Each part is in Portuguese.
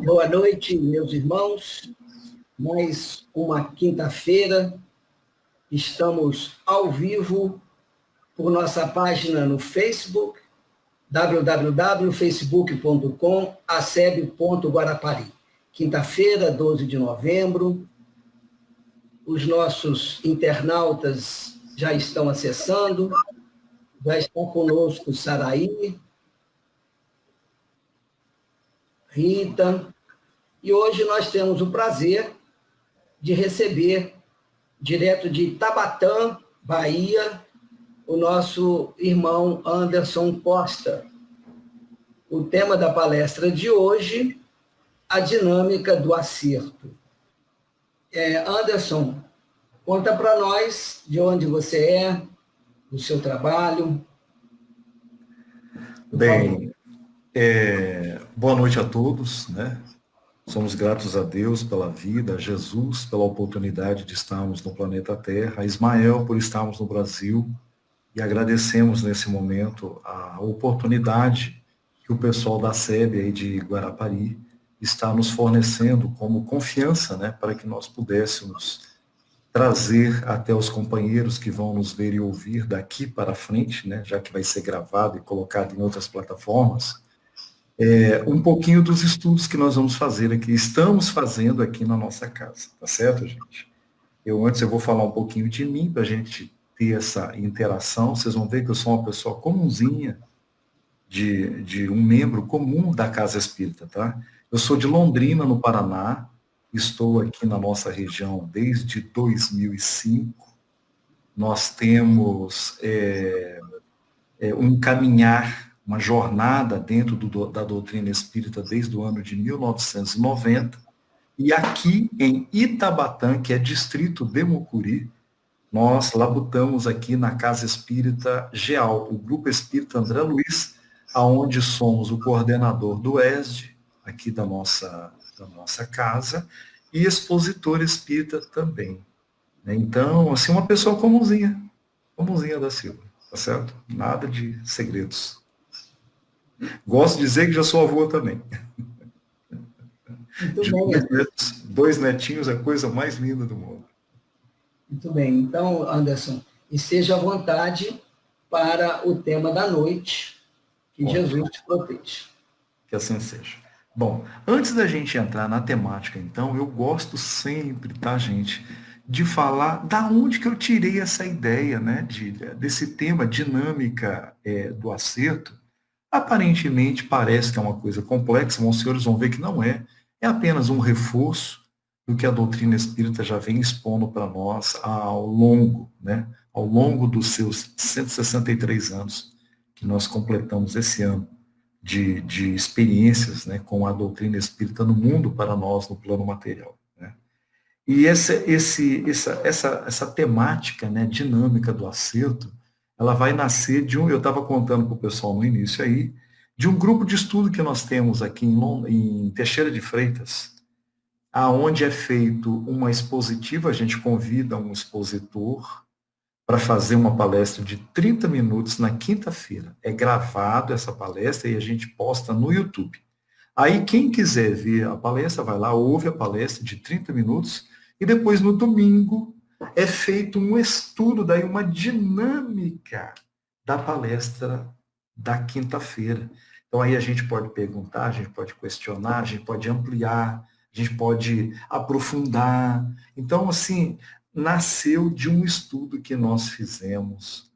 Boa noite, meus irmãos. Mais uma quinta-feira, estamos ao vivo por nossa página no Facebook, www.facebook.com/aceb.guarapari. Quinta-feira, 12 de novembro, os nossos internautas já estão acessando, já está conosco Saraí, Rita, e hoje nós temos o prazer de receber, direto de Tabatã, Bahia, o nosso irmão Anderson Costa. O tema da palestra de hoje, a dinâmica do acerto. Anderson, conta para nós de onde você é, do seu trabalho. Bem, boa noite a todos, né? Somos gratos a Deus pela vida, a Jesus pela oportunidade de estarmos no planeta Terra, a Ismael por estarmos no Brasil, e agradecemos nesse momento a oportunidade que o pessoal da SEB aí de Guarapari está nos fornecendo como confiança, né, para que nós pudéssemos trazer até os companheiros que vão nos ver e ouvir daqui para frente, né, já que vai ser gravado e colocado em outras plataformas, um pouquinho dos estudos que nós vamos fazer aqui, estamos fazendo aqui na nossa casa, tá certo, gente? Antes eu vou falar um pouquinho de mim, para a gente ter essa interação. Vocês vão ver que eu sou uma pessoa comunzinha, de um membro comum da Casa Espírita, tá? Eu sou de Londrina, no Paraná, estou aqui na nossa região desde 2005. Nós temos um caminhar, uma jornada dentro da doutrina espírita desde o ano de 1990, e aqui em Itabatã, que é distrito de Mucuri, nós labutamos aqui na Casa Espírita GEAL, o Grupo Espírita André Luiz, aonde somos o coordenador do ESD, aqui da nossa casa, e expositor espírita também. Então, assim, uma pessoa comunzinha da Silva, tá certo? Nada de segredos. Gosto de dizer que já sou avô também. Muito bem. Dois netinhos é a coisa mais linda do mundo. Muito bem. Então, Anderson, esteja à vontade para o tema da noite, que Jesus te proteja. Que assim seja. Bom, antes da gente entrar na temática, então, eu gosto sempre, tá, gente, de falar da onde que eu tirei essa ideia, né, desse tema, dinâmica do acerto. Aparentemente parece que é uma coisa complexa, mas os senhores vão ver que não é. É apenas um reforço do que a doutrina espírita já vem expondo para nós ao longo dos seus 163 anos que nós completamos esse ano de experiências, né, com a doutrina espírita no mundo para nós no plano material, né? E essa temática, né, dinâmica do acerto, ela vai nascer eu estava contando para o pessoal no início aí, de um grupo de estudo que nós temos aqui em Teixeira de Freitas, aonde é feito uma expositiva, a gente convida um expositor para fazer uma palestra de 30 minutos na quinta-feira. É gravado essa palestra e a gente posta no YouTube. Aí quem quiser ver a palestra, vai lá, ouve a palestra de 30 minutos, e depois no domingo é feito um estudo, daí uma dinâmica da palestra da quinta-feira. Então aí a gente pode perguntar, a gente pode questionar, a gente pode ampliar, a gente pode aprofundar. Então, assim, nasceu de um estudo que nós fizemos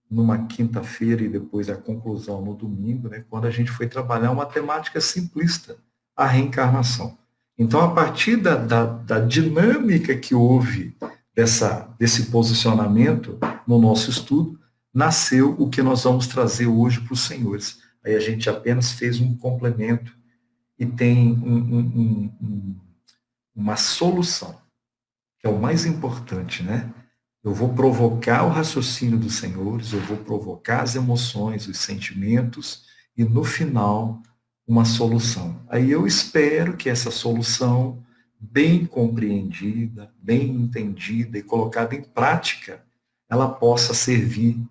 numa quinta-feira e depois a conclusão no domingo, né, quando a gente foi trabalhar uma temática simplista, a reencarnação. Então, a partir da dinâmica que houve desse posicionamento no nosso estudo, nasceu o que nós vamos trazer hoje para os senhores. Aí a gente apenas fez um complemento e tem uma solução, que é o mais importante, né? Eu vou provocar o raciocínio dos senhores, eu vou provocar as emoções, os sentimentos, e no final, uma solução. Aí eu espero que essa solução, bem compreendida, bem entendida e colocada em prática, ela possa servir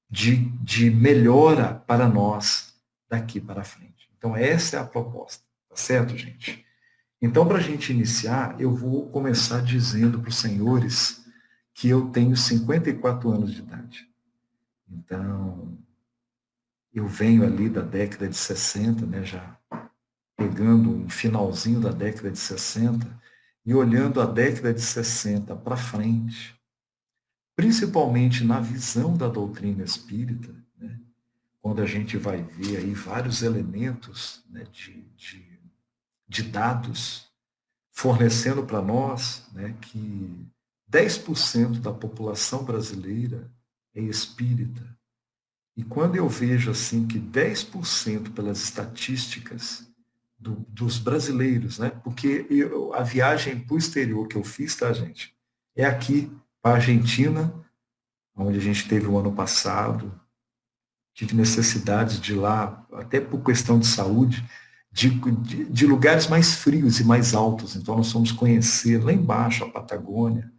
de melhora para nós daqui para frente. Então, essa é a proposta, tá certo, gente? Então, para a gente iniciar, eu vou começar dizendo para os senhores que eu tenho 54 anos de idade. Então, eu venho ali da década de 60, né, já pegando um finalzinho da década de 60 e olhando a década de 60 para frente, principalmente na visão da doutrina espírita, né, quando a gente vai ver aí vários elementos, né, de dados fornecendo para nós, né, que 10% da população brasileira é espírita. E quando eu vejo assim que 10% pelas estatísticas dos brasileiros, né? Porque a viagem para o exterior que eu fiz, tá, gente? É aqui para a Argentina, onde a gente teve o ano passado, tive necessidades de ir lá, até por questão de saúde, de lugares mais frios e mais altos. Então, nós fomos conhecer lá embaixo a Patagônia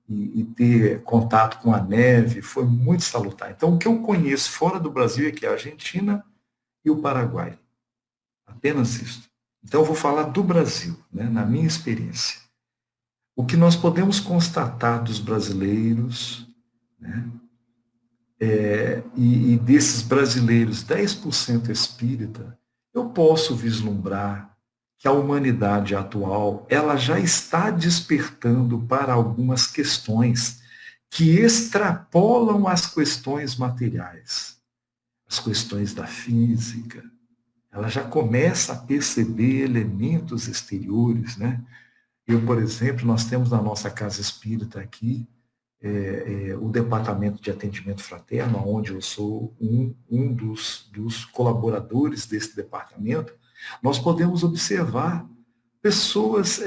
e ter contato com a neve, foi muito salutar. Então, o que eu conheço fora do Brasil é que a Argentina e o Paraguai. Apenas isso. Então, eu vou falar do Brasil, né, na minha experiência. O que nós podemos constatar dos brasileiros, né, e desses brasileiros, 10% espírita, eu posso vislumbrar que a humanidade atual ela já está despertando para algumas questões que extrapolam as questões materiais, as questões da física. Ela já começa a perceber elementos exteriores, né? Eu, por exemplo, nós temos na nossa casa espírita aqui o departamento de atendimento fraterno, onde eu sou um dos colaboradores desse departamento. Nós podemos observar pessoas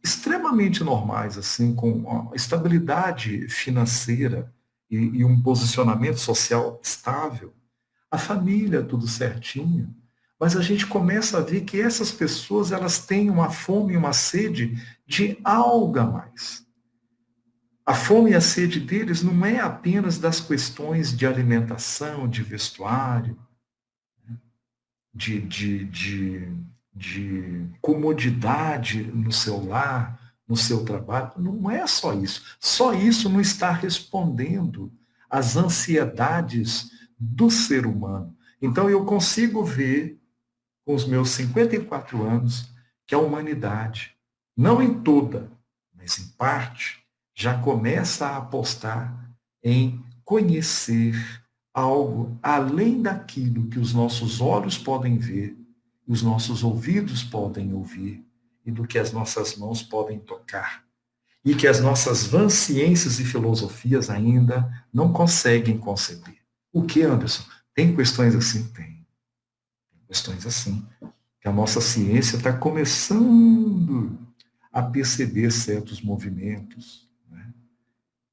extremamente normais, assim, com uma estabilidade financeira e um posicionamento social estável, a família tudo certinho, mas a gente começa a ver que essas pessoas elas têm uma fome e uma sede de algo a mais. A fome e a sede deles não é apenas das questões de alimentação, de vestuário, de, de, de, de comodidade no seu lar, no seu trabalho. Não é só isso. Só isso não está respondendo às ansiedades do ser humano. Então eu consigo ver, com os meus 54 anos, que a humanidade, não em toda, mas em parte, já começa a apostar em conhecer algo além daquilo que os nossos olhos podem ver, os nossos ouvidos podem ouvir e do que as nossas mãos podem tocar. E que as nossas vãs ciências e filosofias ainda não conseguem conceber. O que, Anderson? Tem questões assim? Tem. Tem questões assim. Que a nossa ciência está começando a perceber certos movimentos, né?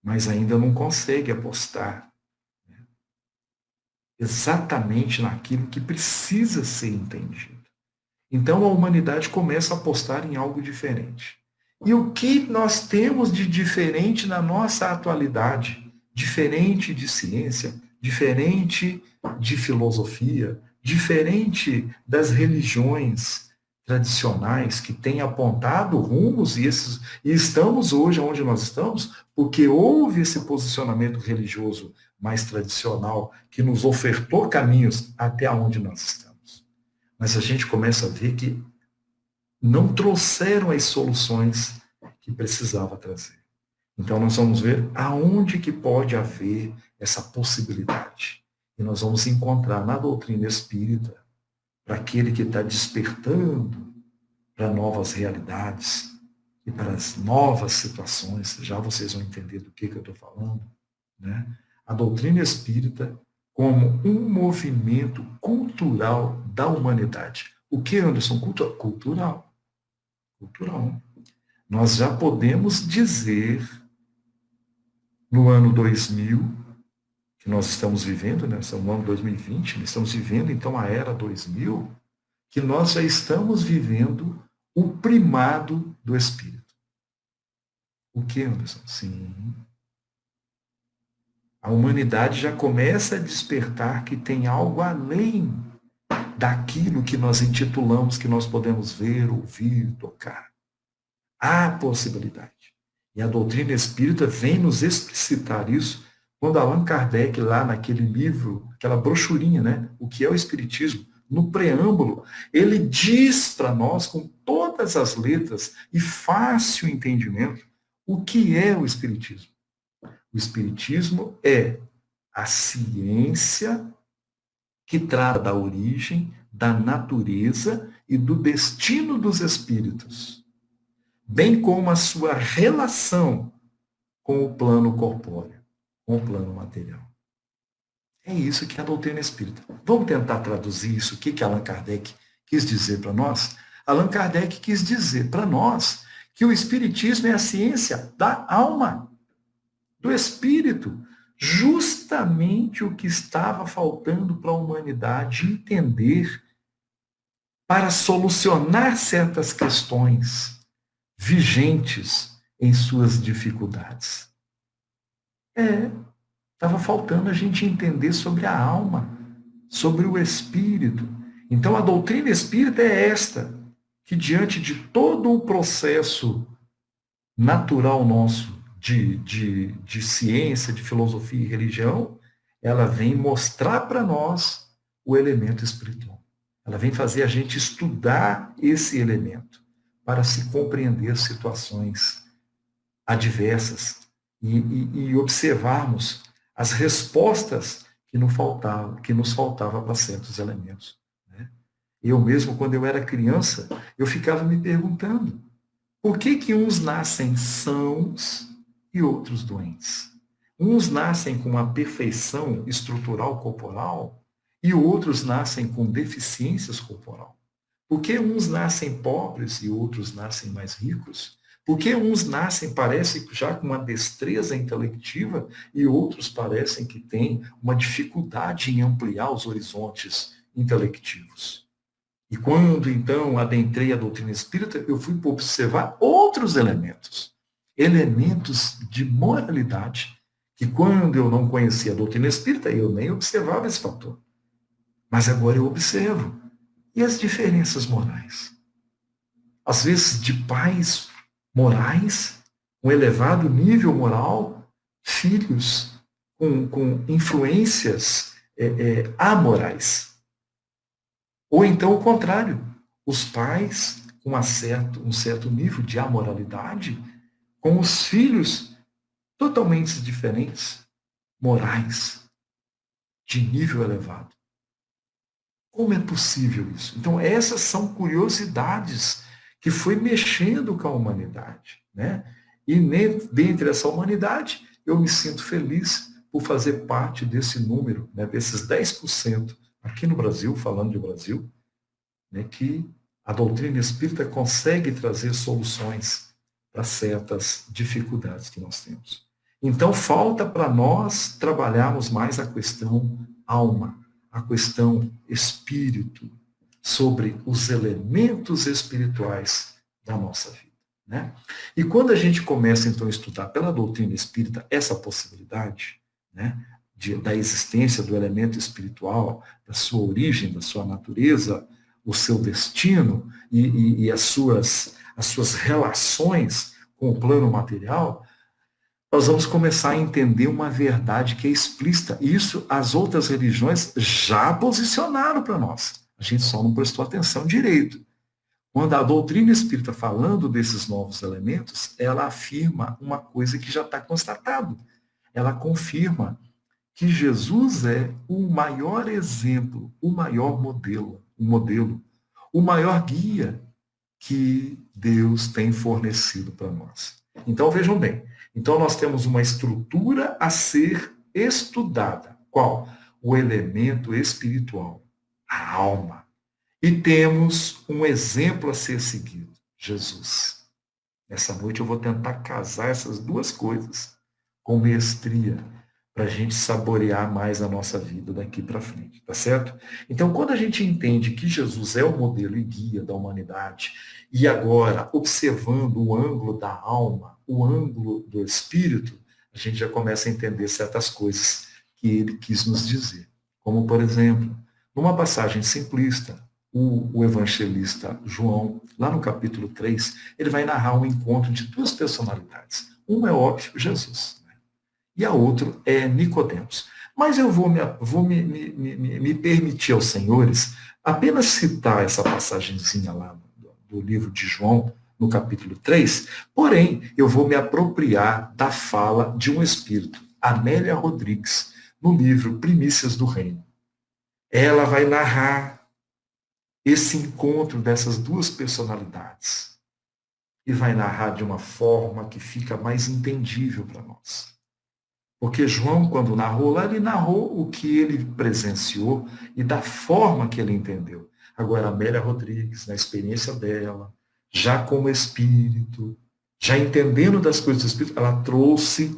Mas ainda não consegue apostar, né, exatamente naquilo que precisa ser entendido. Então a humanidade começa a apostar em algo diferente. E o que nós temos de diferente na nossa atualidade? Diferente de ciência, diferente de filosofia, diferente das religiões tradicionais que têm apontado rumos e estamos hoje onde nós estamos, porque houve esse posicionamento religioso mais tradicional que nos ofertou caminhos até onde nós estamos. Mas a gente começa a ver que não trouxeram as soluções que precisava trazer. Então nós vamos ver aonde que pode haver essa possibilidade. E nós vamos encontrar na doutrina espírita, para aquele que está despertando para novas realidades e para as novas situações, já vocês vão entender do que eu estou falando, né? A doutrina espírita como um movimento cultural da humanidade. O que, Anderson? Cultural. Cultural. Nós já podemos dizer, no ano 2000, que nós estamos vivendo, né? Estamos no ano 2020, nós estamos vivendo, então, a era 2000, que nós já estamos vivendo o primado do Espírito. O que, Anderson? Sim. A humanidade já começa a despertar que tem algo além daquilo que nós intitulamos que nós podemos ver, ouvir, tocar. Há possibilidade. E a doutrina espírita vem nos explicitar isso quando Allan Kardec, lá naquele livro, aquela brochurinha, né? O que é o Espiritismo? No preâmbulo, ele diz para nós, com todas as letras e fácil entendimento, o que é o Espiritismo. O Espiritismo é a ciência que trata da origem, da natureza e do destino dos espíritos, bem como a sua relação com o plano corpóreo, com o plano material. É isso que é a doutrina espírita. Vamos tentar traduzir isso, o que Allan Kardec quis dizer para nós? Allan Kardec quis dizer para nós que o espiritismo é a ciência da alma, do espírito, justamente o que estava faltando para a humanidade entender para solucionar certas questões vigentes em suas dificuldades. Estava faltando a gente entender sobre a alma, sobre o espírito. Então a doutrina espírita é esta, que diante de todo o processo natural nosso de ciência, de filosofia e religião, ela vem mostrar para nós o elemento espiritual. Ela vem fazer a gente estudar esse elemento para se compreender situações adversas e observarmos as respostas que nos faltava para certos elementos. Né? Eu mesmo, quando eu era criança, eu ficava me perguntando por que uns nascem sãos e outros doentes? Uns nascem com uma perfeição estrutural corporal e outros nascem com deficiências corporal. Por que uns nascem pobres e outros nascem mais ricos? Por que uns nascem, parece já com uma destreza intelectiva e outros parecem que têm uma dificuldade em ampliar os horizontes intelectivos? E quando, então, adentrei a doutrina espírita, eu fui observar outros elementos. Elementos de moralidade, que quando eu não conhecia a doutrina espírita, eu nem observava esse fator. Mas agora eu observo. E as diferenças morais? Às vezes, de pais morais, um elevado nível moral, filhos com influências amorais. Ou então o contrário, os pais com um certo nível de amoralidade, com os filhos totalmente diferentes, morais, de nível elevado. Como é possível isso? Então, essas são curiosidades que foi mexendo com a humanidade. Né? E dentre essa humanidade, eu me sinto feliz por fazer parte desse número, né, desses 10%, aqui no Brasil, falando de Brasil, né, que a doutrina espírita consegue trazer soluções para certas dificuldades que nós temos. Então, falta para nós trabalharmos mais a questão alma, a questão espírito, sobre os elementos espirituais da nossa vida. Né? E quando a gente começa, então, a estudar pela doutrina espírita essa possibilidade, né, da existência do elemento espiritual, da sua origem, da sua natureza, o seu destino e as suas relações com o plano material, nós vamos começar a entender uma verdade que é explícita. E isso as outras religiões já posicionaram para nós. A gente só não prestou atenção direito. Quando a doutrina espírita, falando desses novos elementos, ela afirma uma coisa que já está constatado. Ela confirma que Jesus é o maior exemplo, o maior modelo, o maior guia que Deus tem fornecido para nós. Então, vejam bem. Então, nós temos uma estrutura a ser estudada. Qual? O elemento espiritual, a alma. E temos um exemplo a ser seguido, Jesus. Nessa noite eu vou tentar casar essas duas coisas com mestria, para a gente saborear mais a nossa vida daqui para frente, tá certo? Então, quando a gente entende que Jesus é o modelo e guia da humanidade, e agora, observando o ângulo da alma, o ângulo do espírito, a gente já começa a entender certas coisas que ele quis nos dizer. Como, por exemplo, Numa passagem simplista, o evangelista João, lá no capítulo 3, ele vai narrar um encontro de duas personalidades. Uma é óbvio, Jesus, né? E a outra é Nicodemos. Mas eu vou me permitir aos senhores apenas citar essa passagenzinha lá do livro de João, no capítulo 3, porém, eu vou me apropriar da fala de um espírito, Amélia Rodrigues, no livro Primícias do Reino. Ela vai narrar esse encontro dessas duas personalidades e vai narrar de uma forma que fica mais entendível para nós. Porque João, quando narrou lá, ele narrou o que ele presenciou e da forma que ele entendeu. Agora, Amélia Rodrigues, na experiência dela, já como espírito, já entendendo das coisas do espírito, ela trouxe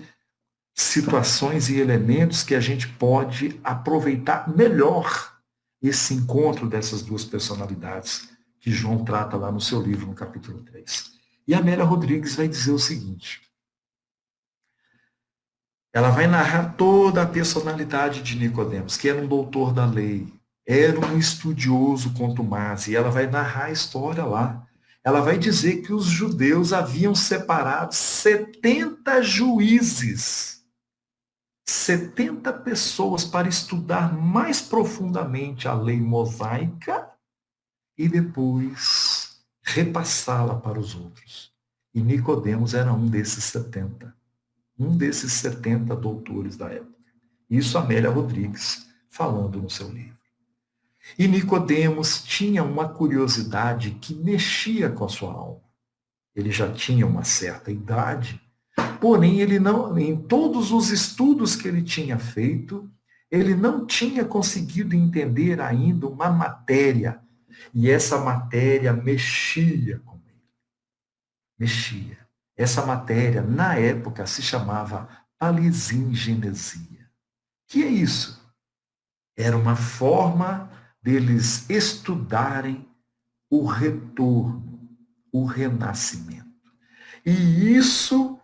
situações e elementos que a gente pode aproveitar melhor esse encontro dessas duas personalidades que João trata lá no seu livro, no capítulo 3. E a Amélia Rodrigues vai dizer o seguinte: ela vai narrar toda a personalidade de Nicodemos, que era um doutor da lei, era um estudioso contumaz, e ela vai narrar a história lá. Ela vai dizer que os judeus haviam separado 70 juízes, 70 pessoas para estudar mais profundamente a lei mosaica e depois repassá-la para os outros. E Nicodemos era um desses 70. Um desses 70 doutores da época. Isso Amélia Rodrigues, falando no seu livro. E Nicodemos tinha uma curiosidade que mexia com a sua alma. Ele já tinha uma certa idade, porém ele não, em todos os estudos que ele tinha feito, ele não tinha conseguido entender ainda uma matéria, e essa matéria mexia com ele. Mexia. Essa matéria, na época, se chamava palisingenesia. Que é isso? Era uma forma deles estudarem o retorno, o renascimento. E isso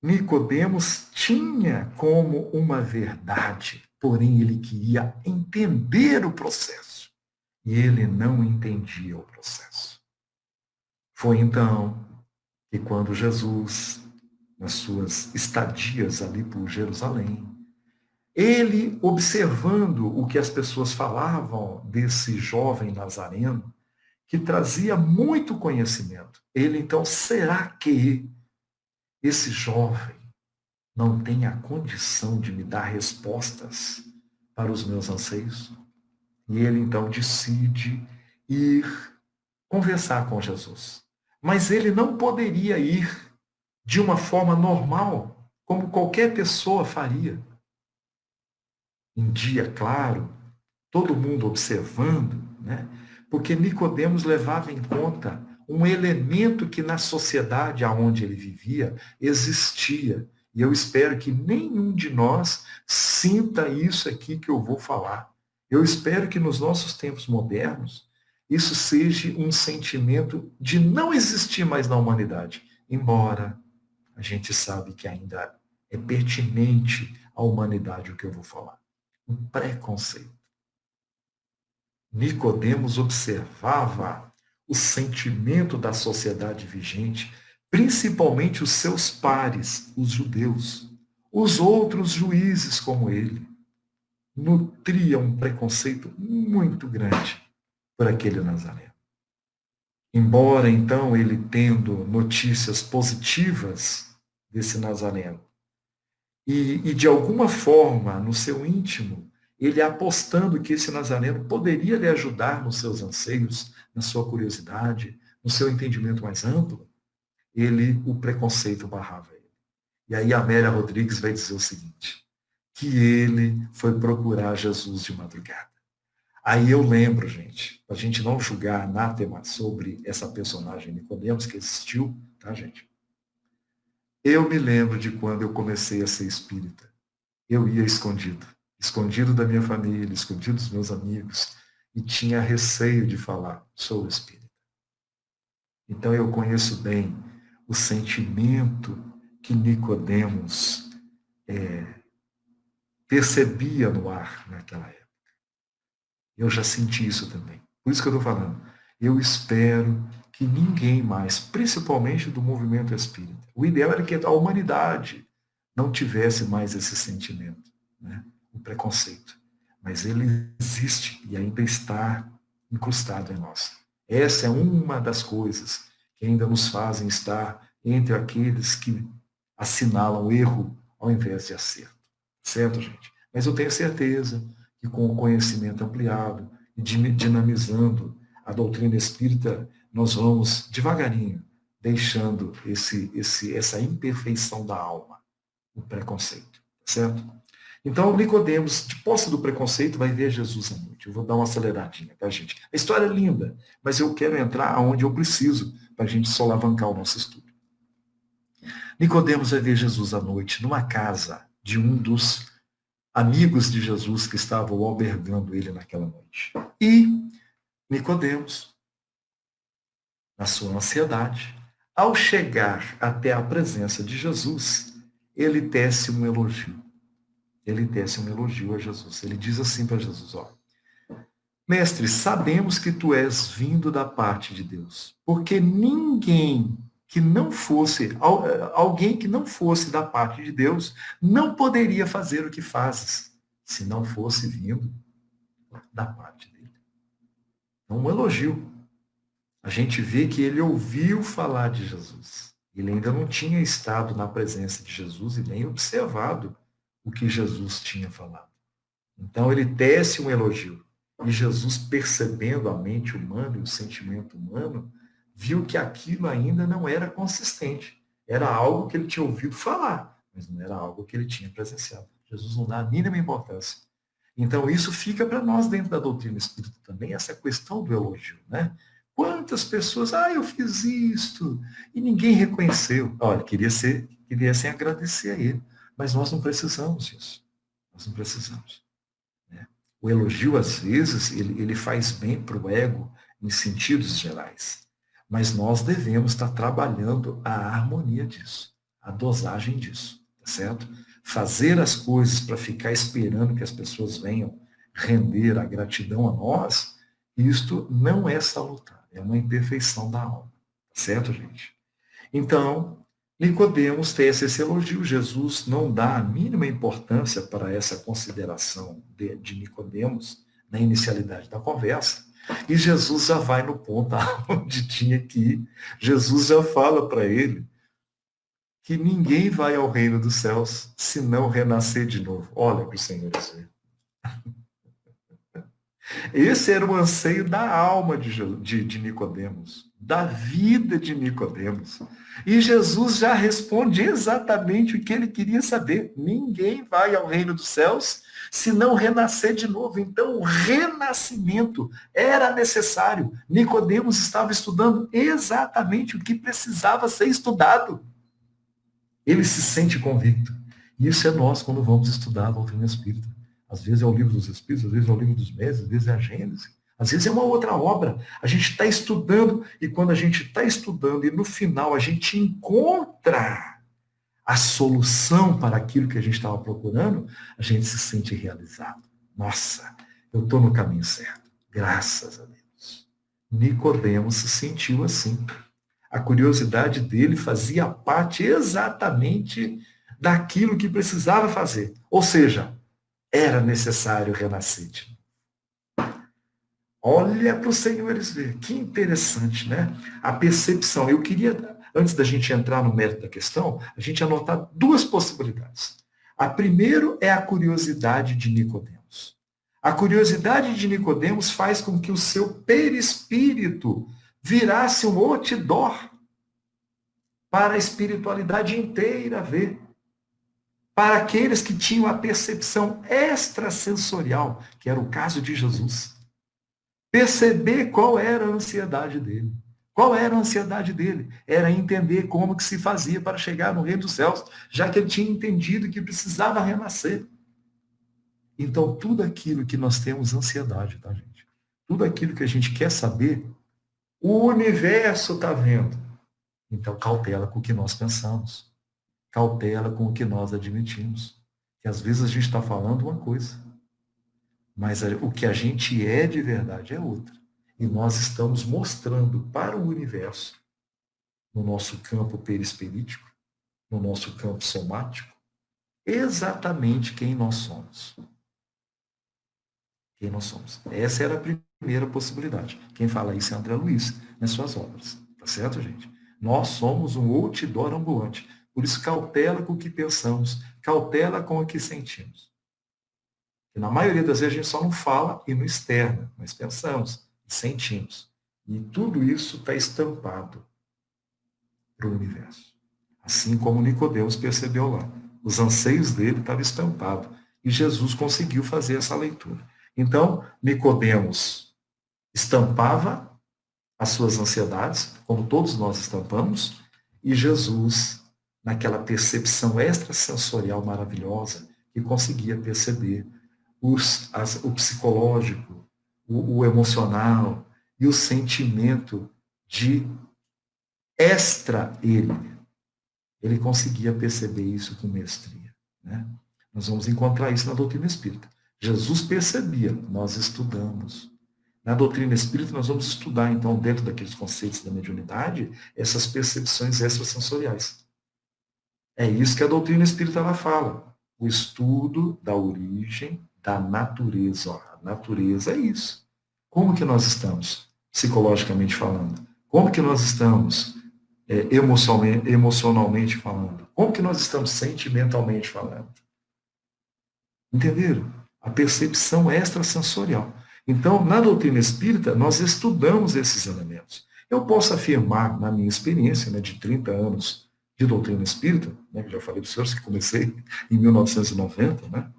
Nicodemos tinha como uma verdade, porém ele queria entender o processo. E ele não entendia o processo. Foi então que quando Jesus, nas suas estadias ali por Jerusalém, ele, observando o que as pessoas falavam desse jovem nazareno, que trazia muito conhecimento, ele então, será que esse jovem não tem a condição de me dar respostas para os meus anseios? E ele então decide ir conversar com Jesus. Mas ele não poderia ir de uma forma normal, como qualquer pessoa faria. Em dia claro, todo mundo observando, né? Porque Nicodemos levava em conta um elemento que na sociedade aonde ele vivia existia. E eu espero que nenhum de nós sinta isso aqui que eu vou falar. Eu espero que nos nossos tempos modernos isso seja um sentimento de não existir mais na humanidade, embora a gente sabe que ainda é pertinente à humanidade o que eu vou falar. Um preconceito. Nicodemos observava o sentimento da sociedade vigente, principalmente os seus pares, os judeus, os outros juízes como ele. Nutria um preconceito muito grande por aquele Nazareno. Embora, então, ele tendo notícias positivas desse Nazareno, e de alguma forma, no seu íntimo, ele apostando que esse Nazareno poderia lhe ajudar nos seus anseios, na sua curiosidade, no seu entendimento mais amplo, o preconceito barrava ele. E aí a Amélia Rodrigues vai dizer o seguinte, que ele foi procurar Jesus de madrugada. Aí eu lembro, gente, para a gente não julgar anátema sobre essa personagem Nicodemos que existiu, tá, gente? Eu me lembro de quando eu comecei a ser espírita. Eu ia escondido. Escondido da minha família, escondido dos meus amigos, e tinha receio de falar, sou espírita. Então eu conheço bem o sentimento que Nicodemos percebia no ar naquela época. Eu já senti isso também. Por isso que eu estou falando. Eu espero que ninguém mais, principalmente do movimento espírita, o ideal era que a humanidade não tivesse mais esse sentimento, né? O preconceito. Mas ele existe e ainda está incrustado em nós. Essa é uma das coisas que ainda nos fazem estar entre aqueles que assinalam erro ao invés de acerto. Certo, gente? Mas eu tenho certeza que com o conhecimento ampliado e dinamizando a doutrina espírita, nós vamos devagarinho deixando essa imperfeição da alma, o preconceito, certo? Então, Nicodemos, de posse do preconceito, vai ver Jesus à noite. Eu vou dar uma aceleradinha, tá, gente? A história é linda, mas eu quero entrar aonde eu preciso para a gente solavancar o nosso estudo. Nicodemos vai ver Jesus à noite numa casa de um dos amigos de Jesus que estavam albergando ele naquela noite. E Nicodemos, na sua ansiedade, ao chegar até a presença de Jesus, ele tece um elogio. Ele tece um elogio a Jesus. Ele diz assim para Jesus, ó: Mestre, sabemos que tu és vindo da parte de Deus, porque ninguém que não fosse, alguém que não fosse da parte de Deus, não poderia fazer o que fazes, se não fosse vindo da parte dele. Então, um elogio. A gente vê que ele ouviu falar de Jesus. Ele ainda não tinha estado na presença de Jesus e nem observado o que Jesus tinha falado. Então, ele tece um elogio. E Jesus, percebendo a mente humana e o sentimento humano, viu que aquilo ainda não era consistente. Era algo que ele tinha ouvido falar, mas não era algo que ele tinha presenciado. Jesus não dá a mínima importância. Então, isso fica para nós dentro da doutrina espírita também, essa questão do elogio, né? Quantas pessoas, eu fiz isto, e ninguém reconheceu. Olha, queria agradecer a ele, mas nós não precisamos disso. Nós não precisamos. O elogio, às vezes, ele faz bem para o ego em sentidos gerais. Mas nós devemos estar trabalhando a harmonia disso, a dosagem disso, tá certo? Fazer as coisas para ficar esperando que as pessoas venham render a gratidão a nós, isto não é salutar, é uma imperfeição da alma, tá certo, gente? Então, Nicodemos tece esse elogio. Jesus não dá a mínima importância para essa consideração de Nicodemos na inicialidade da conversa. E Jesus já vai no ponto onde tinha que ir. Jesus já fala para ele que ninguém vai ao reino dos céus se não renascer de novo. Olha para o Senhor dizer. Esse era o anseio da alma de Nicodemos, da vida de Nicodemos. E Jesus já responde exatamente o que ele queria saber. Ninguém vai ao reino dos céus se não renascer de novo. Então, o renascimento era necessário. Nicodemos estava estudando exatamente o que precisava ser estudado. Ele se sente convicto. E isso é nós quando vamos estudar a doutrina espírita. Às vezes é o livro dos Espíritos, às vezes é o livro dos Médiuns, às vezes é a Gênese, às vezes é uma outra obra. A gente está estudando, e quando a gente está estudando, e no final a gente encontra a solução para aquilo que a gente estava procurando, a gente se sente realizado. Nossa, eu estou no caminho certo. Graças a Deus. Nicodemos se sentiu assim. A curiosidade dele fazia parte exatamente daquilo que precisava fazer. Ou seja, era necessário renascer. Olha para os senhores ver, que interessante, né? A percepção. Eu queria, antes da gente entrar no mérito da questão, a gente anotar duas possibilidades. A primeira é a curiosidade de Nicodemos. A curiosidade de Nicodemos faz com que o seu perispírito virasse um outdoor para a espiritualidade inteira ver. Para aqueles que tinham a percepção extrasensorial, que era o caso de Jesus. Perceber qual era a ansiedade dele. Qual era a ansiedade dele? Era entender como que se fazia para chegar no reino dos céus, já que ele tinha entendido que precisava renascer. Então, tudo aquilo que nós temos ansiedade, tá, gente? Tudo aquilo que a gente quer saber, o universo está vendo. Então, cautela com o que nós pensamos. Cautela com o que nós admitimos. Que às vezes a gente está falando uma coisa, mas o que a gente é de verdade é outra. E nós estamos mostrando para o universo, no nosso campo perispirítico, no nosso campo somático, exatamente quem nós somos. Quem nós somos. Essa era a primeira possibilidade. Quem fala isso é André Luiz, nas suas obras. Tá certo, gente? Nós somos um outdoor ambulante. Por isso, cautela com o que pensamos, cautela com o que sentimos. E na maioria das vezes a gente só não fala e não externa, mas pensamos e sentimos. E tudo isso está estampado para o universo. Assim como Nicodemos percebeu lá. Os anseios dele estavam estampados. E Jesus conseguiu fazer essa leitura. Então, Nicodemos estampava as suas ansiedades, como todos nós estampamos, e Jesus, naquela percepção extrasensorial maravilhosa, que conseguia perceber o psicológico, o emocional e o sentimento de extra ele. Ele conseguia perceber isso com mestria. Né? Nós vamos encontrar isso na doutrina espírita. Jesus percebia, nós estudamos. Na doutrina espírita, nós vamos estudar, então, dentro daqueles conceitos da mediunidade, essas percepções extrasensoriais. É isso que a doutrina espírita ela fala. O estudo da origem da natureza. Ó, a natureza é isso. Como que nós estamos, psicologicamente falando? Como que nós estamos emocionalmente falando? Como que nós estamos sentimentalmente falando? Entenderam? A percepção extrasensorial. Então, na doutrina espírita, nós estudamos esses elementos. Eu posso afirmar, na minha experiência, né, de 30 anos de doutrina espírita, né, que já falei para os senhores que comecei em 1990, né,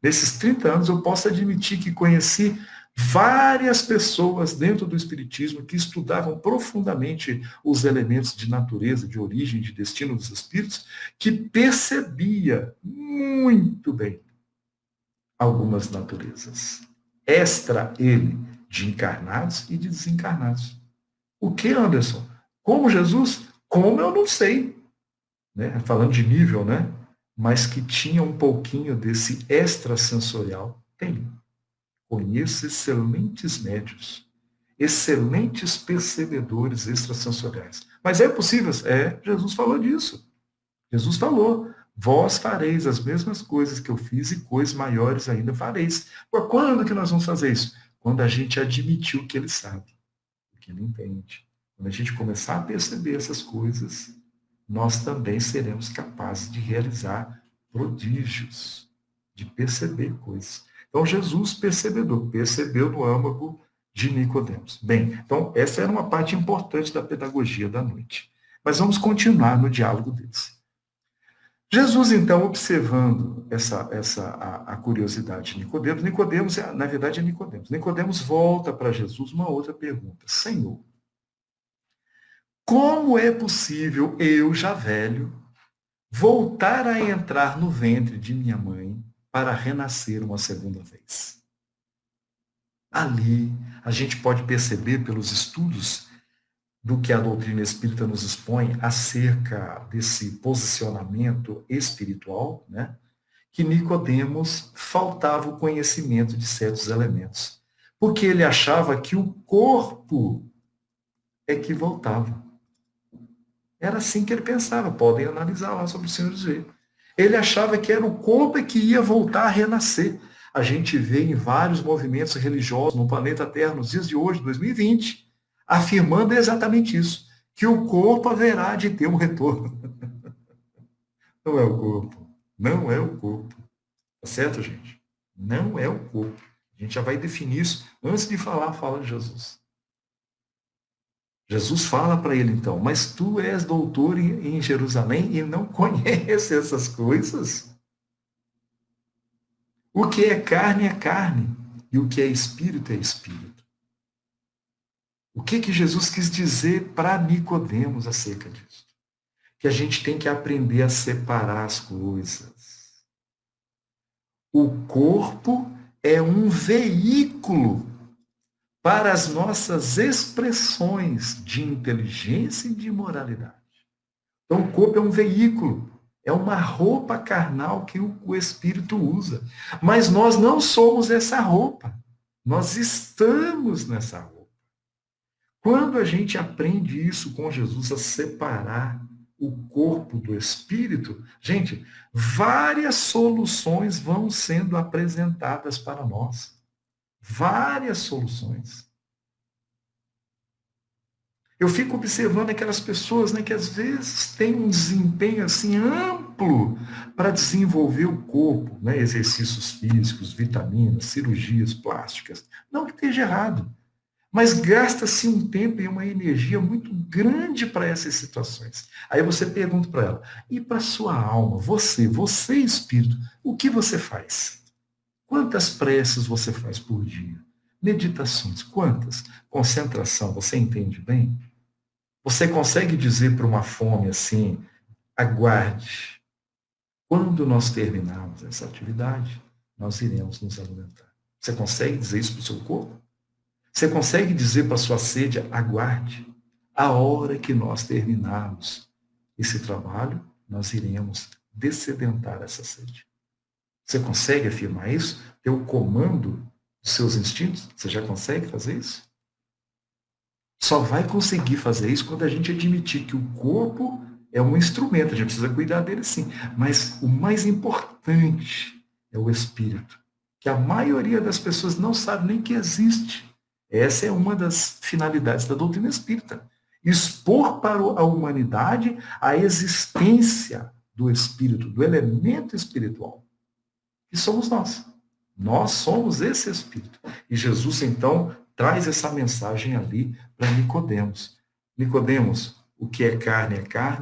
nesses 30 anos eu posso admitir que conheci várias pessoas dentro do espiritismo que estudavam profundamente os elementos de natureza, de origem, de destino dos espíritos, que percebia muito bem algumas naturezas. Extra ele, de encarnados e de desencarnados. O que, Anderson? Como Jesus? Como eu não sei. Né? Falando de nível, né? Mas que tinha um pouquinho desse extrasensorial. Tem. Conheço excelentes médios, excelentes percebedores extrasensoriais. Mas é possível? É, Jesus falou disso. Jesus falou, vós fareis as mesmas coisas que eu fiz e coisas maiores ainda fareis. Por quando que nós vamos fazer isso? Quando a gente admitir o que ele sabe, o que ele entende. Quando a gente começar a perceber essas coisas, nós também seremos capazes de realizar prodígios, de perceber coisas. Então, Jesus percebedor, percebeu no âmago de Nicodemos. Bem, então, essa era uma parte importante da pedagogia da noite. Mas vamos continuar no diálogo deles. Jesus, então, observando a curiosidade de Nicodemos, Nicodemos, na verdade, é Nicodemos. Nicodemos volta para Jesus uma outra pergunta. Senhor, como é possível eu, já velho, voltar a entrar no ventre de minha mãe para renascer uma segunda vez? Ali, a gente pode perceber pelos estudos do que a doutrina espírita nos expõe acerca desse posicionamento espiritual, né? Que Nicodemos faltava o conhecimento de certos elementos, porque ele achava que o corpo é que voltava. Era assim que ele pensava, podem analisar lá sobre o Senhor G. Ele achava que era o corpo que ia voltar a renascer. A gente vê em vários movimentos religiosos no planeta Terra, nos dias de hoje, 2020, afirmando exatamente isso, que o corpo haverá de ter um retorno. Não é o corpo. Não é o corpo. Tá certo, gente? Não é o corpo. A gente já vai definir isso antes de falar a fala de Jesus. Jesus fala para ele então, mas tu és doutor em Jerusalém e não conhece essas coisas? O que é carne e o que é espírito é espírito. O que Jesus quis dizer para Nicodemos acerca disso? Que a gente tem que aprender a separar as coisas. O corpo é um veículo para as nossas expressões de inteligência e de moralidade. Então, o corpo é um veículo, É uma roupa carnal que o Espírito usa. Mas nós não somos essa roupa. Nós estamos nessa roupa. Quando a gente aprende isso com Jesus, a separar o corpo do espírito, gente, várias soluções vão sendo apresentadas para nós. Várias soluções. Eu fico observando aquelas pessoas, né, que às vezes têm um desempenho assim amplo para desenvolver o corpo, né, exercícios físicos, vitaminas, cirurgias plásticas. Não que esteja errado. Mas gasta-se um tempo e uma energia muito grande para essas situações. Aí você pergunta para ela, e para a sua alma, você espírito, o que você faz? Quantas preces você faz por dia? Meditações, quantas? Concentração, você entende bem? Você consegue dizer para uma fome assim, aguarde. Quando nós terminarmos essa atividade, nós iremos nos alimentar. Você consegue dizer isso para o seu corpo? Você consegue dizer para a sua sede, aguarde, a hora que nós terminarmos esse trabalho, nós iremos dessedentar essa sede. Você consegue afirmar isso? Ter o comando dos seus instintos? Você já consegue fazer isso? Só vai conseguir fazer isso quando a gente admitir que o corpo é um instrumento, a gente precisa cuidar dele sim, mas o mais importante é o espírito, que a maioria das pessoas não sabe nem que existe. Essa é uma das finalidades da doutrina espírita. Expor para a humanidade a existência do espírito, do elemento espiritual, que somos nós. Nós somos esse espírito. E Jesus, então, traz essa mensagem ali para Nicodemos. Nicodemos, o que é carne,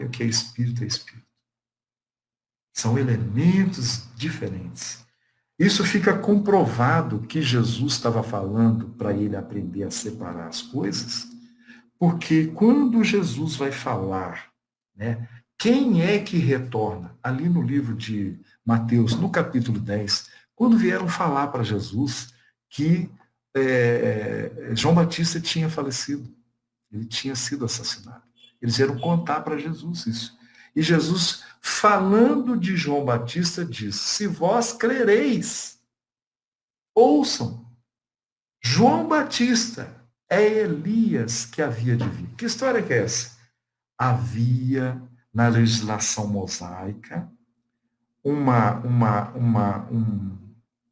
o que é espírito. São elementos diferentes. Isso fica comprovado que Jesus estava falando para ele aprender a separar as coisas, porque quando Jesus vai falar, né, quem é que retorna? Ali no livro de Mateus, no capítulo 10, quando vieram falar para Jesus que João Batista tinha falecido, ele tinha sido assassinado. Eles vieram contar para Jesus isso. E Jesus, falando de João Batista, diz, se vós crereis, ouçam, João Batista é Elias que havia de vir. Que história que é essa? Havia na legislação mosaica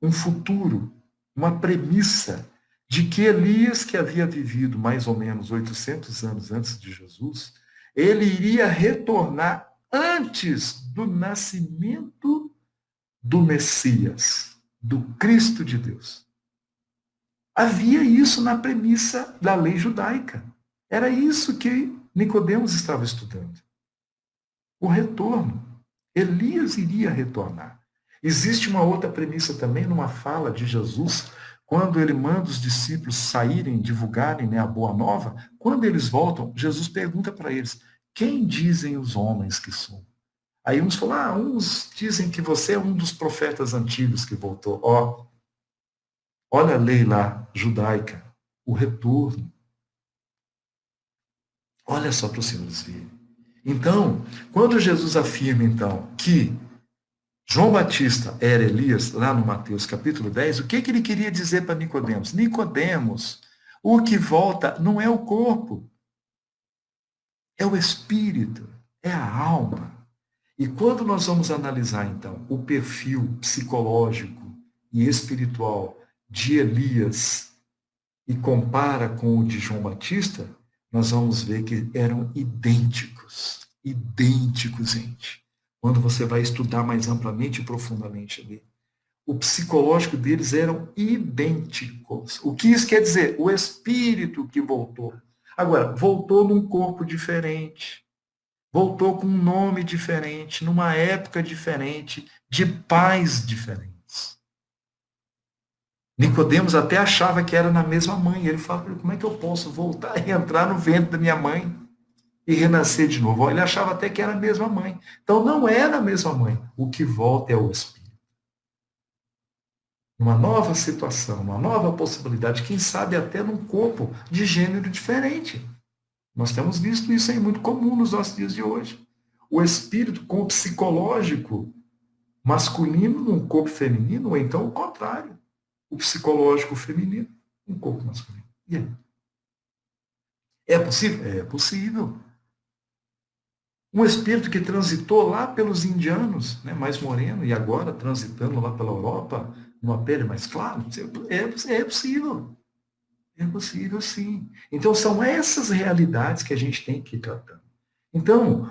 um futuro, uma premissa de que Elias, que havia vivido mais ou menos 800 anos antes de Jesus, ele iria retornar antes do nascimento do Messias, do Cristo de Deus. Havia isso na premissa da lei judaica. Era isso que Nicodemos estava estudando. O retorno. Elias iria retornar. Existe uma outra premissa também numa fala de Jesus, quando ele manda os discípulos saírem, divulgarem, né, a boa nova. Quando eles voltam, Jesus pergunta para eles, quem dizem os homens que são? Aí uns falam, uns dizem que você é um dos profetas antigos que voltou. Olha a lei lá, judaica, o retorno. Olha só para os senhores verem. Então, quando Jesus afirma, então, que João Batista era Elias, lá no Mateus capítulo 10, o que ele queria dizer para Nicodemos? Nicodemos, o que volta não é o corpo, é o espírito, é a alma. E quando nós vamos analisar, então, o perfil psicológico e espiritual de Elias e compara com o de João Batista, nós vamos ver que eram idênticos. Idênticos, gente. Quando você vai estudar mais amplamente e profundamente ali. O psicológico deles eram idênticos. O que isso quer dizer? O espírito que voltou. Agora, voltou num corpo diferente. Voltou com um nome diferente, numa época diferente, de pais diferentes. Nicodemos até achava que era na mesma mãe. Ele fala, como é que eu posso voltar e entrar no ventre da minha mãe e renascer de novo? Ele achava até que era a mesma mãe. Então não era a mesma mãe. O que volta é o Espírito. Uma nova situação, uma nova possibilidade, quem sabe até num corpo de gênero diferente. Nós temos visto isso aí muito comum nos nossos dias de hoje. o espírito com o psicológico masculino num corpo feminino, ou então o contrário, o psicológico feminino num corpo masculino. E aí? É possível? É possível. Um espírito que transitou lá pelos indianos, né, mais moreno, e agora transitando lá pela Europa, numa pele mais clara, é possível. É possível, sim. Então, são essas realidades que a gente tem que ir tratando. Então,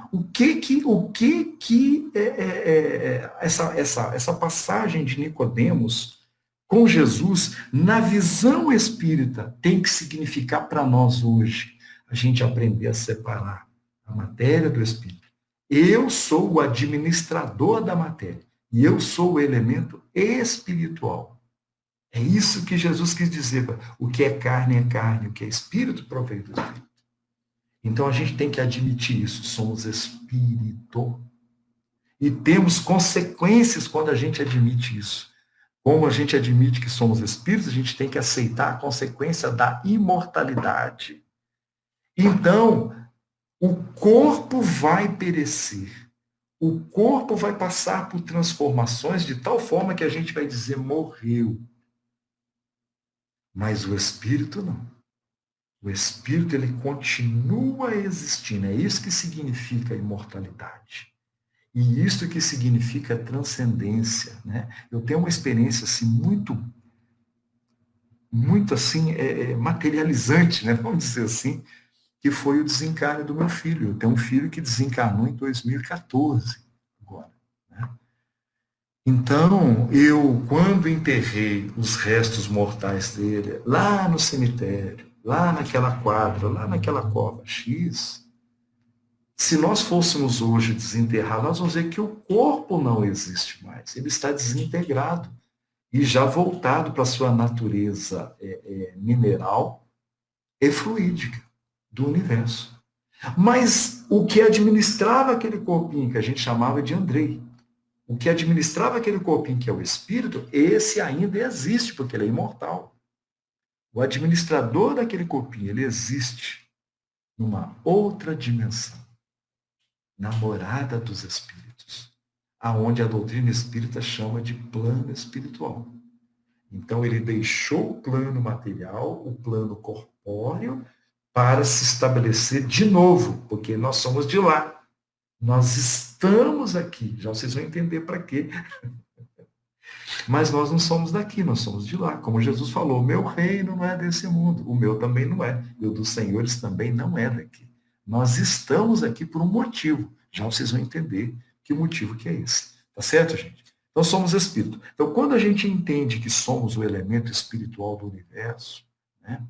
essa passagem de Nicodemos com Jesus, na visão espírita, tem que significar para nós hoje? A gente aprender a separar a matéria do espírito. Eu sou o administrador da matéria e eu sou o elemento espiritual. É isso que Jesus quis dizer. O que é carne, o que é espírito provém do espírito. Então a gente tem que admitir isso. Somos espírito. E temos consequências quando a gente admite isso. Como a gente admite que somos espíritos, a gente tem que aceitar a consequência da imortalidade. Então, o corpo vai perecer. O corpo vai passar por transformações de tal forma que a gente vai dizer morreu. Mas o espírito não. O espírito, ele continua existindo. É isso que significa imortalidade. E isso que significa transcendência, né? Eu tenho uma experiência assim muito assim materializante, né? Vamos dizer assim, que foi o desencarne do meu filho. Eu tenho um filho que desencarnou em 2014 agora, né? Então, eu, quando enterrei os restos mortais dele, lá no cemitério, lá naquela quadra, lá naquela cova X, se nós fôssemos hoje desenterrar, nós vamos ver que o corpo não existe mais. Ele está desintegrado e já voltado para a sua natureza mineral e fluídica do universo. Mas o que administrava aquele corpinho, que a gente chamava de Andrei, o que administrava aquele corpinho, que é o espírito, esse ainda existe, porque ele é imortal. O administrador daquele corpinho, ele existe numa outra dimensão, na morada dos espíritos, aonde a doutrina espírita chama de plano espiritual. Então, ele deixou o plano material, o plano corpóreo, para se estabelecer de novo, porque nós somos de lá. Nós estamos aqui, já vocês vão entender para quê. Mas nós não somos daqui, nós somos de lá. Como Jesus falou, o meu reino não é desse mundo, o meu também não é, e o dos senhores também não é daqui. Nós estamos aqui por um motivo, já vocês vão entender que motivo que é esse. Tá certo, gente? Então somos espírito. Então quando a gente entende que somos o elemento espiritual do universo, né?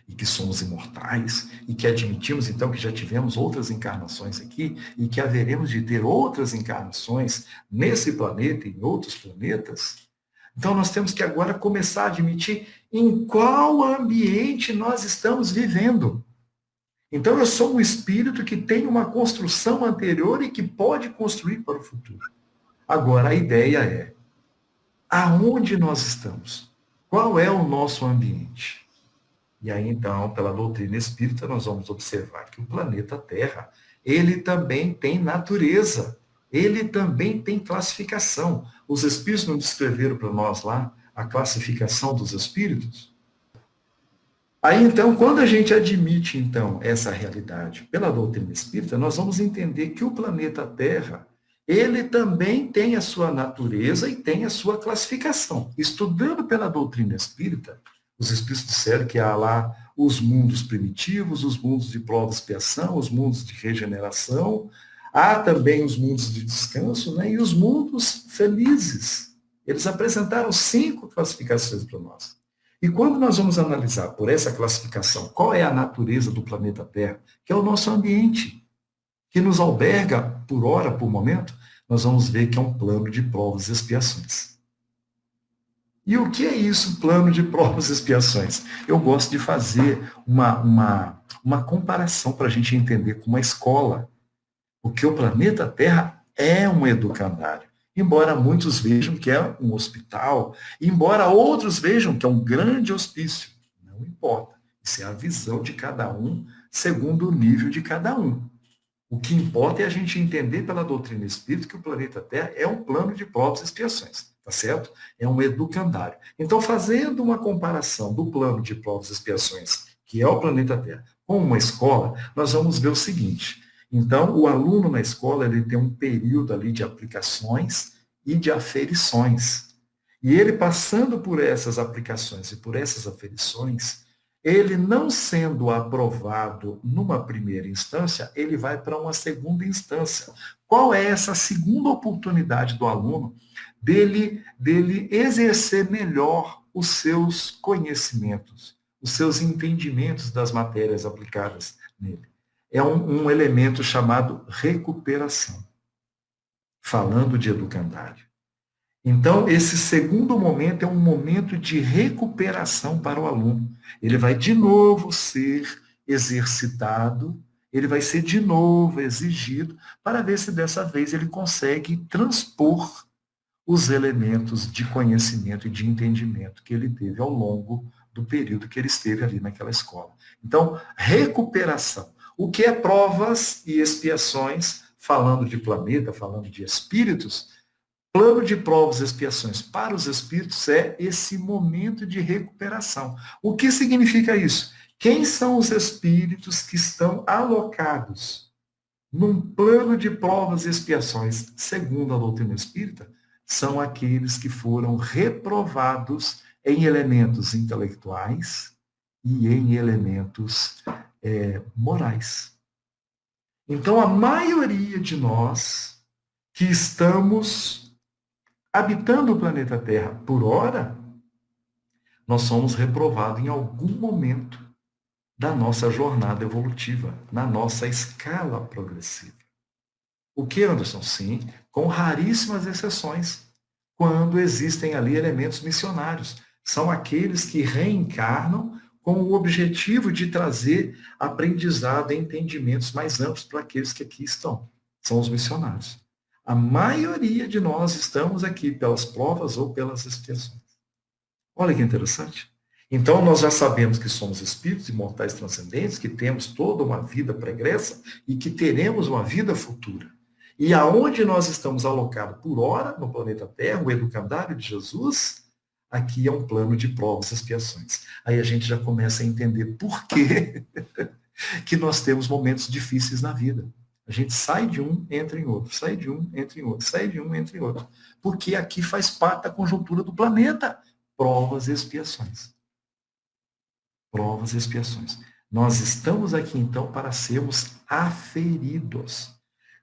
E que somos imortais, e que admitimos, então, que já tivemos outras encarnações aqui, e que haveremos de ter outras encarnações nesse planeta e em outros planetas, então nós temos que agora começar a admitir em qual ambiente nós estamos vivendo. Então eu sou um espírito que tem uma construção anterior e que pode construir para o futuro. Agora, a ideia é, aonde nós estamos? Qual é o nosso ambiente? E aí, então, pela doutrina espírita, nós vamos observar que o planeta Terra, ele também tem natureza, ele também tem classificação. Os espíritos não descreveram para nós lá a classificação dos espíritos? Aí, então, quando a gente admite, então, essa realidade pela doutrina espírita, nós vamos entender que o planeta Terra, ele também tem a sua natureza e tem a sua classificação. Estudando pela doutrina espírita, os espíritos disseram que há lá os mundos primitivos, os mundos de prova e expiação, os mundos de regeneração, há também os mundos de descanso, né, e os mundos felizes. Eles apresentaram 5 classificações para nós. E quando nós vamos analisar por essa classificação qual é a natureza do planeta Terra, que é o nosso ambiente, que nos alberga por hora, por momento, nós vamos ver que é um plano de provas e expiações. E o que é isso, plano de provas e expiações? Eu gosto de fazer uma comparação para a gente entender com uma escola. Porque o planeta Terra é um educandário. Embora muitos vejam que é um hospital, embora outros vejam que é um grande hospício. Não importa. Isso é a visão de cada um, segundo o nível de cada um. O que importa é a gente entender pela doutrina espírita que o planeta Terra é um plano de provas e expiações, tá certo? É um educandário. Então, fazendo uma comparação do plano de provas e expiações, que é o planeta Terra, com uma escola, nós vamos ver o seguinte. Então, o aluno na escola, ele tem um período ali de aplicações e de aferições. E ele passando por essas aplicações e por essas aferições, ele não sendo aprovado numa primeira instância, ele vai para uma segunda instância. Qual é essa segunda oportunidade do aluno dele exercer melhor os seus conhecimentos, os seus entendimentos das matérias aplicadas nele? É um elemento chamado recuperação, falando de educandário. Então, esse segundo momento é um momento de recuperação para o aluno. Ele vai de novo ser exercitado, ele vai ser de novo exigido, para ver se dessa vez ele consegue transpor os elementos de conhecimento e de entendimento que ele teve ao longo do período que ele esteve ali naquela escola. Então, recuperação. O que é provas e expiações, falando de planeta, falando de espíritos, plano de provas e expiações para os espíritos é esse momento de recuperação. O que significa isso? Quem são os espíritos que estão alocados num plano de provas e expiações, segundo a doutrina espírita? São aqueles que foram reprovados em elementos intelectuais e em elementos morais. Então, a maioria de nós que estamos habitando o planeta Terra por hora, nós somos reprovados em algum momento da nossa jornada evolutiva, na nossa escala progressiva. O que, Anderson? Sim, com raríssimas exceções, quando existem ali elementos missionários. São aqueles que reencarnam com o objetivo de trazer aprendizado e entendimentos mais amplos para aqueles que aqui estão. São os missionários. A maioria de nós estamos aqui pelas provas ou pelas expiações. Olha que interessante. Então, nós já sabemos que somos espíritos imortais transcendentes, que temos toda uma vida pregressa e que teremos uma vida futura. E aonde nós estamos alocados por hora, no planeta Terra, o educandário de Jesus, aqui é um plano de provas e expiações. Aí a gente já começa a entender por que que nós temos momentos difíceis na vida. A gente sai de um, entra em outro, sai de um, entra em outro, sai de um, entra em outro. Porque aqui faz parte da conjuntura do planeta. Provas e expiações. Provas e expiações. Nós estamos aqui, então, para sermos aferidos.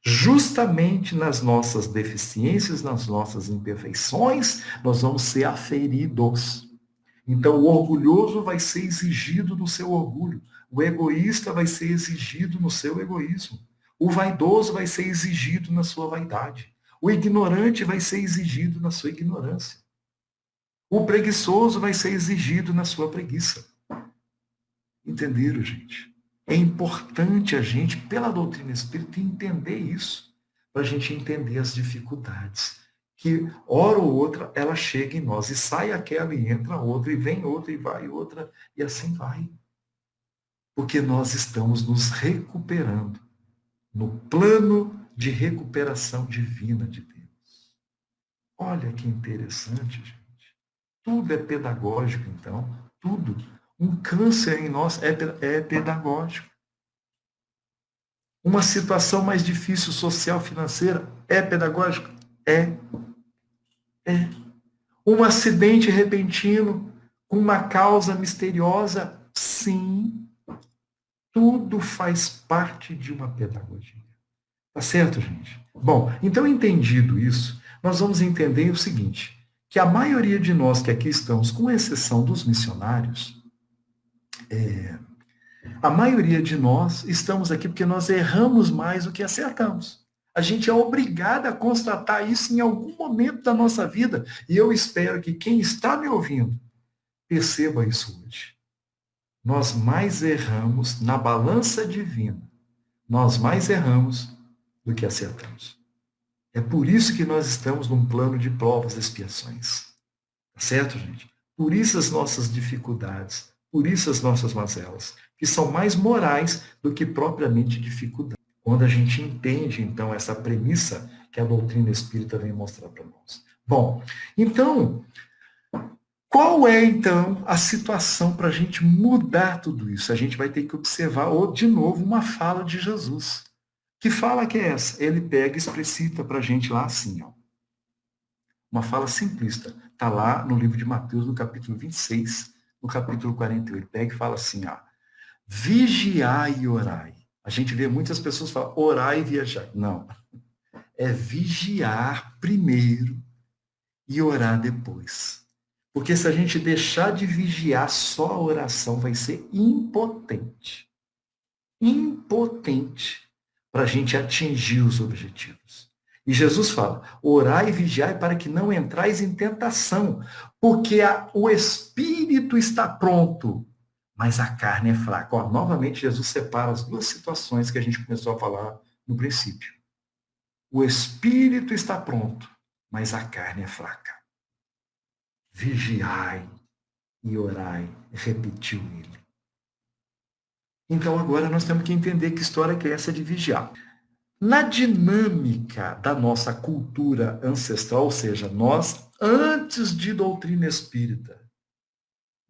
Justamente nas nossas deficiências, nas nossas imperfeições, nós vamos ser aferidos. Então, o orgulhoso vai ser exigido no seu orgulho. O egoísta vai ser exigido no seu egoísmo. O vaidoso vai ser exigido na sua vaidade. O ignorante vai ser exigido na sua ignorância. O preguiçoso vai ser exigido na sua preguiça. Entenderam, gente? É importante a gente, pela doutrina espírita, entender isso, para a gente entender as dificuldades. Que, hora ou outra, ela chega em nós, e sai aquela, e entra outra, e vem outra, e vai outra, e assim vai. Porque nós estamos nos recuperando no plano de recuperação divina de Deus. Olha que interessante, gente. Tudo é pedagógico, então. Tudo. Um câncer em nós é pedagógico. Uma situação mais difícil social, financeira, é pedagógico? É. Um acidente repentino com uma causa misteriosa? Sim. Tudo faz parte de uma pedagogia. Tá certo, gente? Bom, então entendido isso, nós vamos entender o seguinte, que a maioria de nós que aqui estamos, com exceção dos missionários, a maioria de nós estamos aqui porque nós erramos mais do que acertamos. A gente é obrigado a constatar isso em algum momento da nossa vida. E eu espero que quem está me ouvindo perceba isso hoje. Nós mais erramos na balança divina. Nós mais erramos do que acertamos. É por isso que nós estamos num plano de provas e expiações. Tá certo, gente? Por isso as nossas dificuldades, por isso as nossas mazelas, que são mais morais do que propriamente dificuldades. Quando a gente entende, então, essa premissa que a doutrina espírita vem mostrar para nós. Bom, então, qual é, então, a situação para a gente mudar tudo isso? A gente vai ter que observar, ou, de novo, uma fala de Jesus. Que fala que é essa? Ele pega e explicita para a gente lá assim, ó. Uma fala simplista. Está lá no livro de Mateus, no capítulo 26, no capítulo 48. Ele pega e fala assim, ó. Vigiai e orai. A gente vê muitas pessoas falar, orai e viajar. Não. É vigiar primeiro e orar depois. Porque se a gente deixar de vigiar, só a oração vai ser impotente. Impotente para a gente atingir os objetivos. E Jesus fala, orai e vigiai para que não entrais em tentação, porque o espírito está pronto, mas a carne é fraca. Ó, novamente, Jesus separa as duas situações que a gente começou a falar no princípio. O espírito está pronto, mas a carne é fraca. Vigiai e orai, repetiu ele. Então agora nós temos que entender que história que é essa de vigiar. Na dinâmica da nossa cultura ancestral, ou seja, nós, antes de doutrina espírita,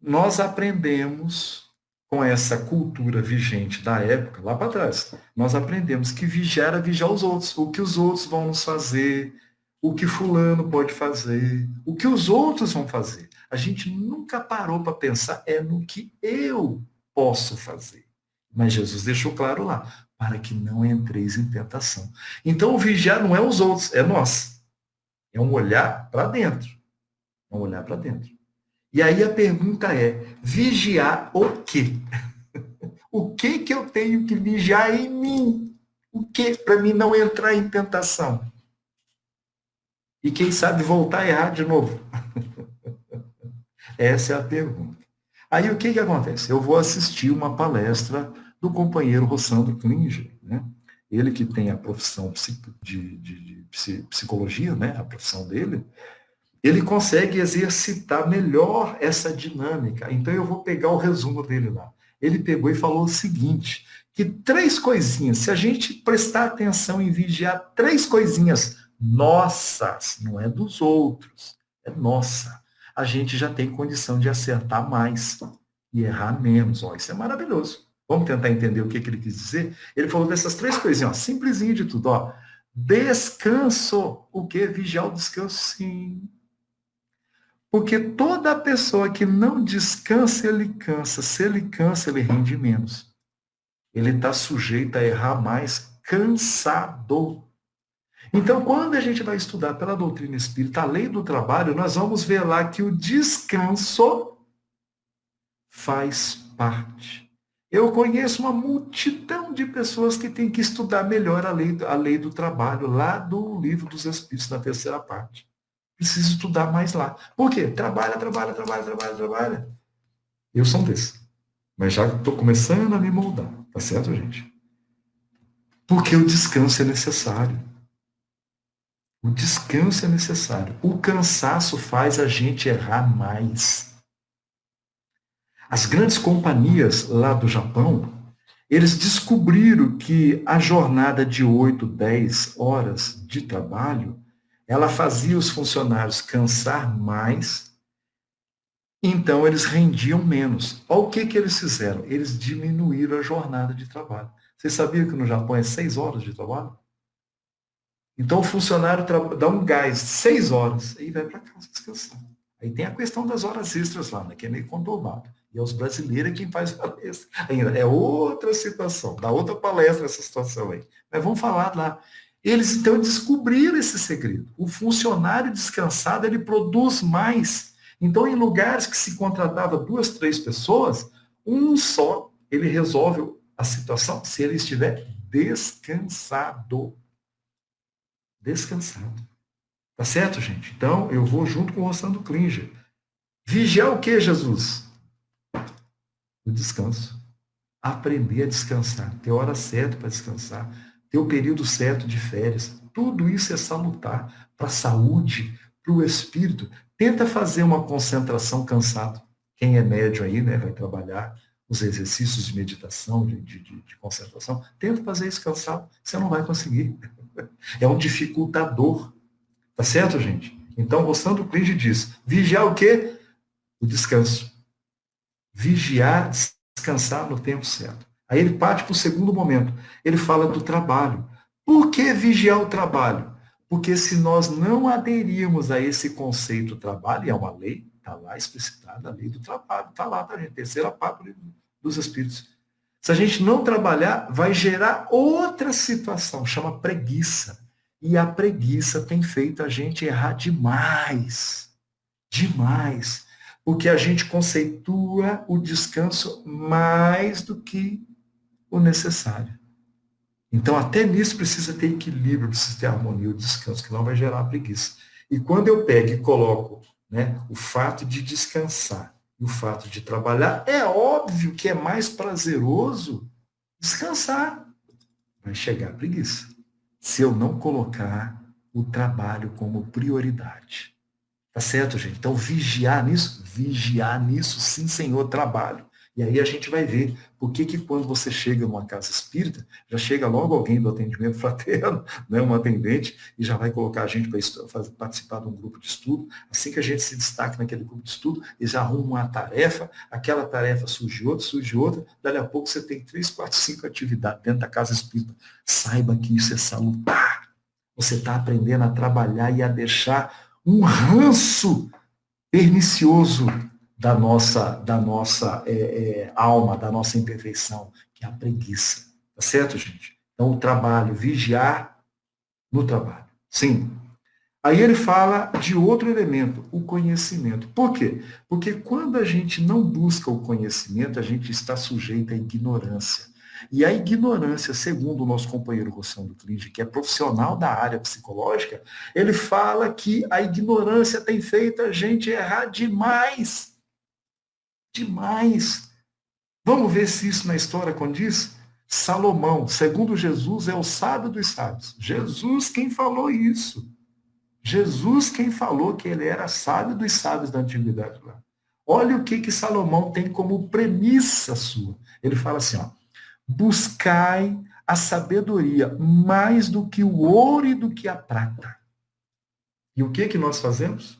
nós aprendemos com essa cultura vigente da época, lá para trás, nós aprendemos que vigiar é vigiar os outros, o que os outros vão nos fazer, o que fulano pode fazer, o que os outros vão fazer. A gente nunca parou para pensar no que eu posso fazer. Mas Jesus deixou claro lá, para que não entreis em tentação. Então, o vigiar não é os outros, é nós. É um olhar para dentro. É um olhar para dentro. E aí a pergunta é, vigiar o quê? O que eu tenho que vigiar em mim? O que para mim não entrar em tentação? E quem sabe voltar a errar de novo? Essa é a pergunta. Aí o que acontece? Eu vou assistir uma palestra do companheiro Rossandro Klinger, né? Ele que tem a profissão de psicologia, né? A profissão dele, ele consegue exercitar melhor essa dinâmica. Então eu vou pegar o resumo dele lá. Ele pegou e falou o seguinte, que 3 coisinhas, se a gente prestar atenção em vigiar 3 coisinhas nossas, não é dos outros, é nossa, a gente já tem condição de acertar mais e errar menos. Ó, isso é maravilhoso. Vamos tentar entender o que ele quis dizer? Ele falou dessas 3 coisinhas, ó, simplesinho de tudo. Ó. Descanso. O que? Vigiar o descanso, sim. Porque toda pessoa que não descansa, ele cansa. Se ele cansa, ele rende menos. Ele está sujeito a errar mais cansado. Então, quando a gente vai estudar pela doutrina espírita a lei do trabalho, nós vamos ver lá que o descanso faz parte. Eu conheço uma multidão de pessoas que têm que estudar melhor a lei do trabalho, lá do Livro dos Espíritos, na 3ª parte. Preciso estudar mais lá. Por quê? Trabalha. Eu sou um desses. Mas já estou começando a me moldar. Tá certo, gente? Porque o descanso é necessário. O descanso é necessário. O cansaço faz a gente errar mais. As grandes companhias lá do Japão, eles descobriram que a jornada de 8, 10 horas de trabalho, ela fazia os funcionários cansar mais, então eles rendiam menos. Olha o que eles fizeram? Eles diminuíram a jornada de trabalho. Vocês sabiam que no Japão é 6 horas de trabalho? Então o funcionário dá um gás, 6 horas, e vai para casa descansar. Aí tem a questão das horas extras lá, né, que é meio conturbado. E é os brasileiros quem faz hora extra. Ainda é outra situação, dá outra palestra essa situação aí. Mas vamos falar lá. Eles então descobriram esse segredo. O funcionário descansado, ele produz mais. Então, em lugares que se contratava 2, 3 pessoas, um só, ele resolve a situação se ele estiver descansado. Descansado. Tá certo, gente? Então, eu vou junto com o Rossandro Klinger. Vigiar o que, Jesus? O descanso. Aprender a descansar. Ter hora certa para descansar. Ter o período certo de férias. Tudo isso é salutar para a saúde, para o espírito. Tenta fazer uma concentração cansado. Quem é médium aí, né, vai trabalhar os exercícios de meditação, de concentração, tenta fazer isso cansado, você não vai conseguir. É um dificultador. Tá certo, gente? Então, o Santo Clinge diz, vigiar o quê? O descanso. Vigiar, descansar no tempo certo. Aí ele parte para o segundo momento. Ele fala do trabalho. Por que vigiar o trabalho? Porque se nós não aderirmos a esse conceito trabalho, e é uma lei, está lá explicitada, a lei do trabalho, está lá, tá, gente? Terceira parte dos Espíritos. Se a gente não trabalhar, vai gerar outra situação, chama preguiça. E a preguiça tem feito a gente errar demais. Demais. Porque a gente conceitua o descanso mais do que o necessário. Então, até nisso precisa ter equilíbrio, precisa ter harmonia, o descanso, que não vai gerar preguiça. E quando eu pego e coloco, né, o fato de descansar e o fato de trabalhar, é óbvio que é mais prazeroso descansar. Vai chegar a preguiça. Se eu não colocar o trabalho como prioridade. Tá certo, gente? Então, vigiar nisso, sim, Senhor, trabalho. E aí a gente vai ver por que quando você chega numa casa espírita, já chega logo alguém do atendimento fraterno, né, um atendente, e já vai colocar a gente para participar de um grupo de estudo. Assim que a gente se destaca naquele grupo de estudo, eles arrumam uma tarefa, aquela tarefa surge outra, dali a pouco você tem 3, 4, 5 atividades dentro da casa espírita. Saiba que isso é salutar. Você está aprendendo a trabalhar e a deixar um ranço pernicioso da nossa alma, da nossa imperfeição, que é a preguiça. Tá certo, gente? Então, o trabalho, vigiar no trabalho. Sim. Aí ele fala de outro elemento, o conhecimento. Por quê? Porque quando a gente não busca o conhecimento, a gente está sujeito à ignorância. E a ignorância, segundo o nosso companheiro Rossano Clinge, que é profissional da área psicológica, ele fala que a ignorância tem feito a gente errar demais. Demais. Vamos ver se isso na história condiz? Salomão, segundo Jesus, é o sábio dos sábios. Jesus quem falou isso. Jesus quem falou que ele era sábio dos sábios da antiguidade lá. Olha o que Salomão tem como premissa sua. Ele fala assim, ó, buscai a sabedoria mais do que o ouro e do que a prata. E o que nós fazemos?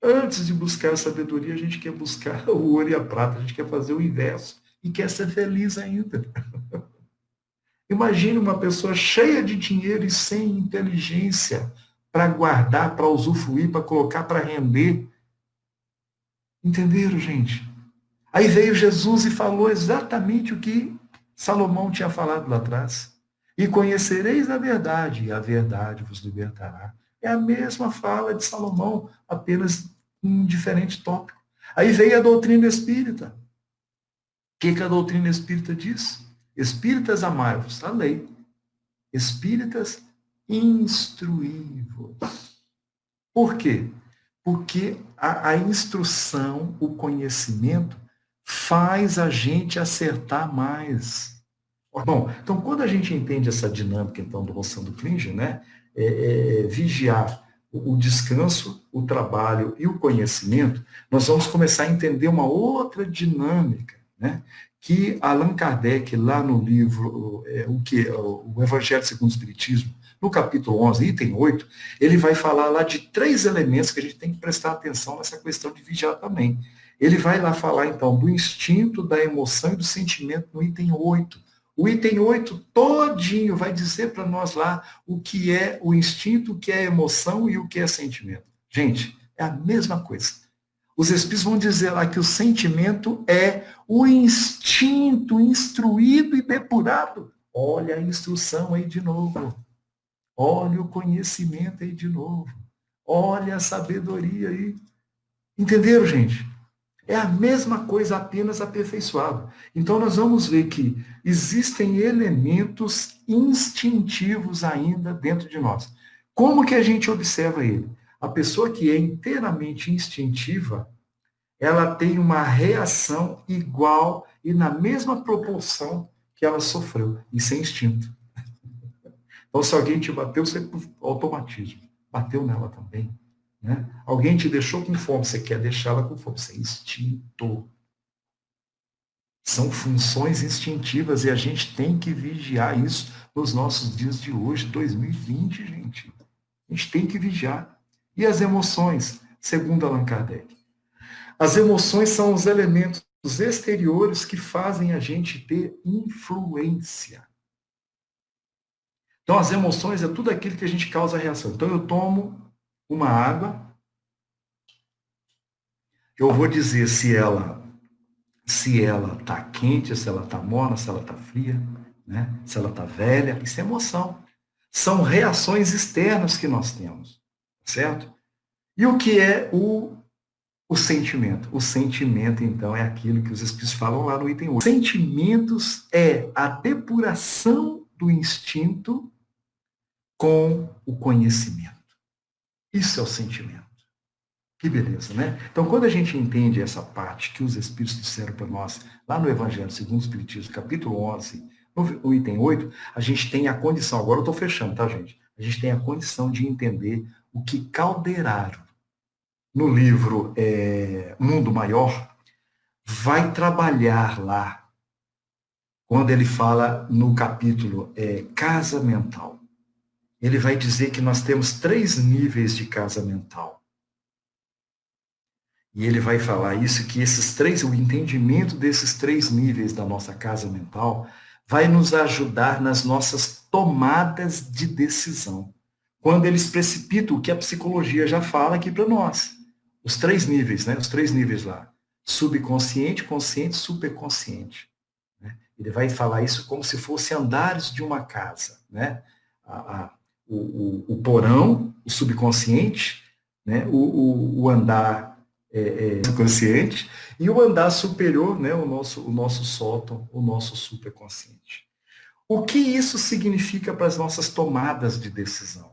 Antes de buscar a sabedoria, a gente quer buscar o ouro e a prata, a gente quer fazer o inverso e quer ser feliz ainda. Imagine uma pessoa cheia de dinheiro e sem inteligência para guardar, para usufruir, para colocar, para render. Entenderam, gente? Aí veio Jesus e falou exatamente o que Salomão tinha falado lá atrás. E conhecereis a verdade, e a verdade vos libertará. É a mesma fala de Salomão, apenas um diferente tópico. Aí veio a doutrina espírita. O que a doutrina espírita diz? Espíritas amai-vos, a lei. Espíritas instruí-vos. Por quê? Porque a instrução, o conhecimento, faz a gente acertar mais. Bom, então quando a gente entende essa dinâmica então do Rossano Clinge, né, vigiar o descanso, o trabalho e o conhecimento, nós vamos começar a entender uma outra dinâmica, né, que Allan Kardec, lá no livro o Evangelho segundo o Espiritismo, no capítulo 11, item 8, ele vai falar lá de 3 elementos que a gente tem que prestar atenção nessa questão de vigiar também. Ele vai lá falar, então, do instinto, da emoção e do sentimento no item 8. O item 8 todinho vai dizer para nós lá o que é o instinto, o que é emoção e o que é sentimento. Gente, é a mesma coisa. Os espíritos vão dizer lá que o sentimento é o instinto instruído e depurado. Olha a instrução aí de novo. Olha o conhecimento aí de novo. Olha a sabedoria aí. Entenderam, gente? É a mesma coisa, apenas aperfeiçoado. Então, nós vamos ver que existem elementos instintivos ainda dentro de nós. Como que a gente observa ele? A pessoa que é inteiramente instintiva, ela tem uma reação igual e na mesma proporção que ela sofreu. Isso é instinto. Então, se alguém te bateu, você por automatismo. Bateu nela também. Né? Alguém te deixou com fome, você quer deixá-la com fome. Isso é instinto. São funções instintivas e a gente tem que vigiar isso nos nossos dias de hoje, 2020, gente. A gente tem que vigiar. E as emoções, segundo Allan Kardec? As emoções são os elementos exteriores que fazem a gente ter influência. Então, as emoções é tudo aquilo que a gente causa reação. Então, eu tomo uma água, eu vou dizer se ela está quente, se ela está morna, se ela está fria, né? Se ela está velha. Isso é emoção. São reações externas que nós temos, certo? E o que é o sentimento? O sentimento, então, é aquilo que os Espíritos falam lá no item 8. Sentimentos é a depuração do instinto com o conhecimento. Isso é o sentimento. Que beleza, né? Então, quando a gente entende essa parte que os Espíritos disseram para nós, lá no Evangelho segundo o Espiritismo, capítulo 11, no item 8, a gente tem a condição, agora eu estou fechando, tá, gente? A gente tem a condição de entender o que Calderaro, no livro Mundo Maior, vai trabalhar lá, quando ele fala no capítulo Casa Mental. Ele vai dizer que nós temos 3 níveis de casa mental. E ele vai falar isso, que o entendimento desses 3 níveis da nossa casa mental vai nos ajudar nas nossas tomadas de decisão. Quando eles precipitam o que a psicologia já fala aqui para nós. Os 3 níveis, né? Os 3 níveis lá. Subconsciente, consciente, superconsciente. Né? Ele vai falar isso como se fosse andares de uma casa, né? O porão, o subconsciente, né? O andar consciente, e o andar superior, né, o nosso sótão, o nosso superconsciente. O que isso significa para as nossas tomadas de decisão?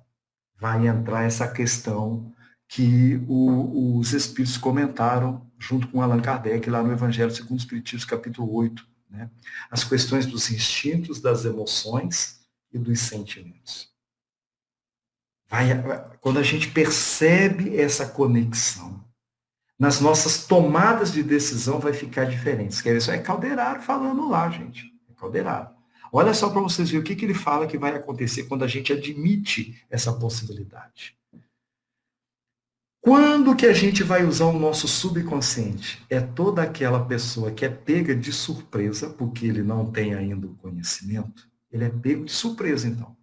Vai entrar essa questão que os Espíritos comentaram junto com Allan Kardec lá no Evangelho segundo o Espiritismo, capítulo 8, né? As questões dos instintos, das emoções e dos sentimentos. Quando a gente percebe essa conexão, nas nossas tomadas de decisão vai ficar diferente. Quer ver? Isso é Calderaro falando lá, gente. É Calderaro. Olha só para vocês verem o que ele fala que vai acontecer quando a gente admite essa possibilidade. Quando que a gente vai usar o nosso subconsciente? É toda aquela pessoa que é pega de surpresa, porque ele não tem ainda o conhecimento, ele é pego de surpresa, então.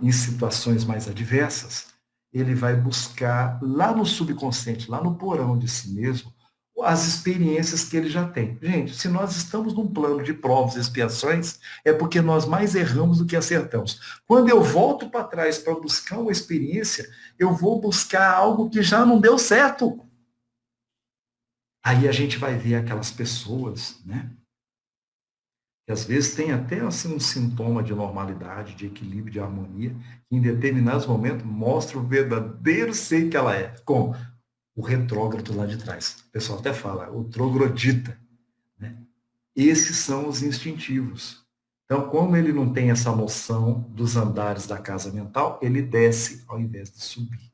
Em situações mais adversas, ele vai buscar lá no subconsciente, lá no porão de si mesmo, as experiências que ele já tem. Gente, se nós estamos num plano de provas e expiações, é porque nós mais erramos do que acertamos. Quando eu volto para trás para buscar uma experiência, eu vou buscar algo que já não deu certo. Aí a gente vai ver aquelas pessoas, né? Que às vezes tem até assim, um sintoma de normalidade, de equilíbrio, de harmonia, que em determinados momentos mostra o verdadeiro ser que ela é. Como? O retrógrado lá de trás. O pessoal até fala, o troglodita. Né? Esses são os instintivos. Então, como ele não tem essa noção dos andares da casa mental, ele desce ao invés de subir.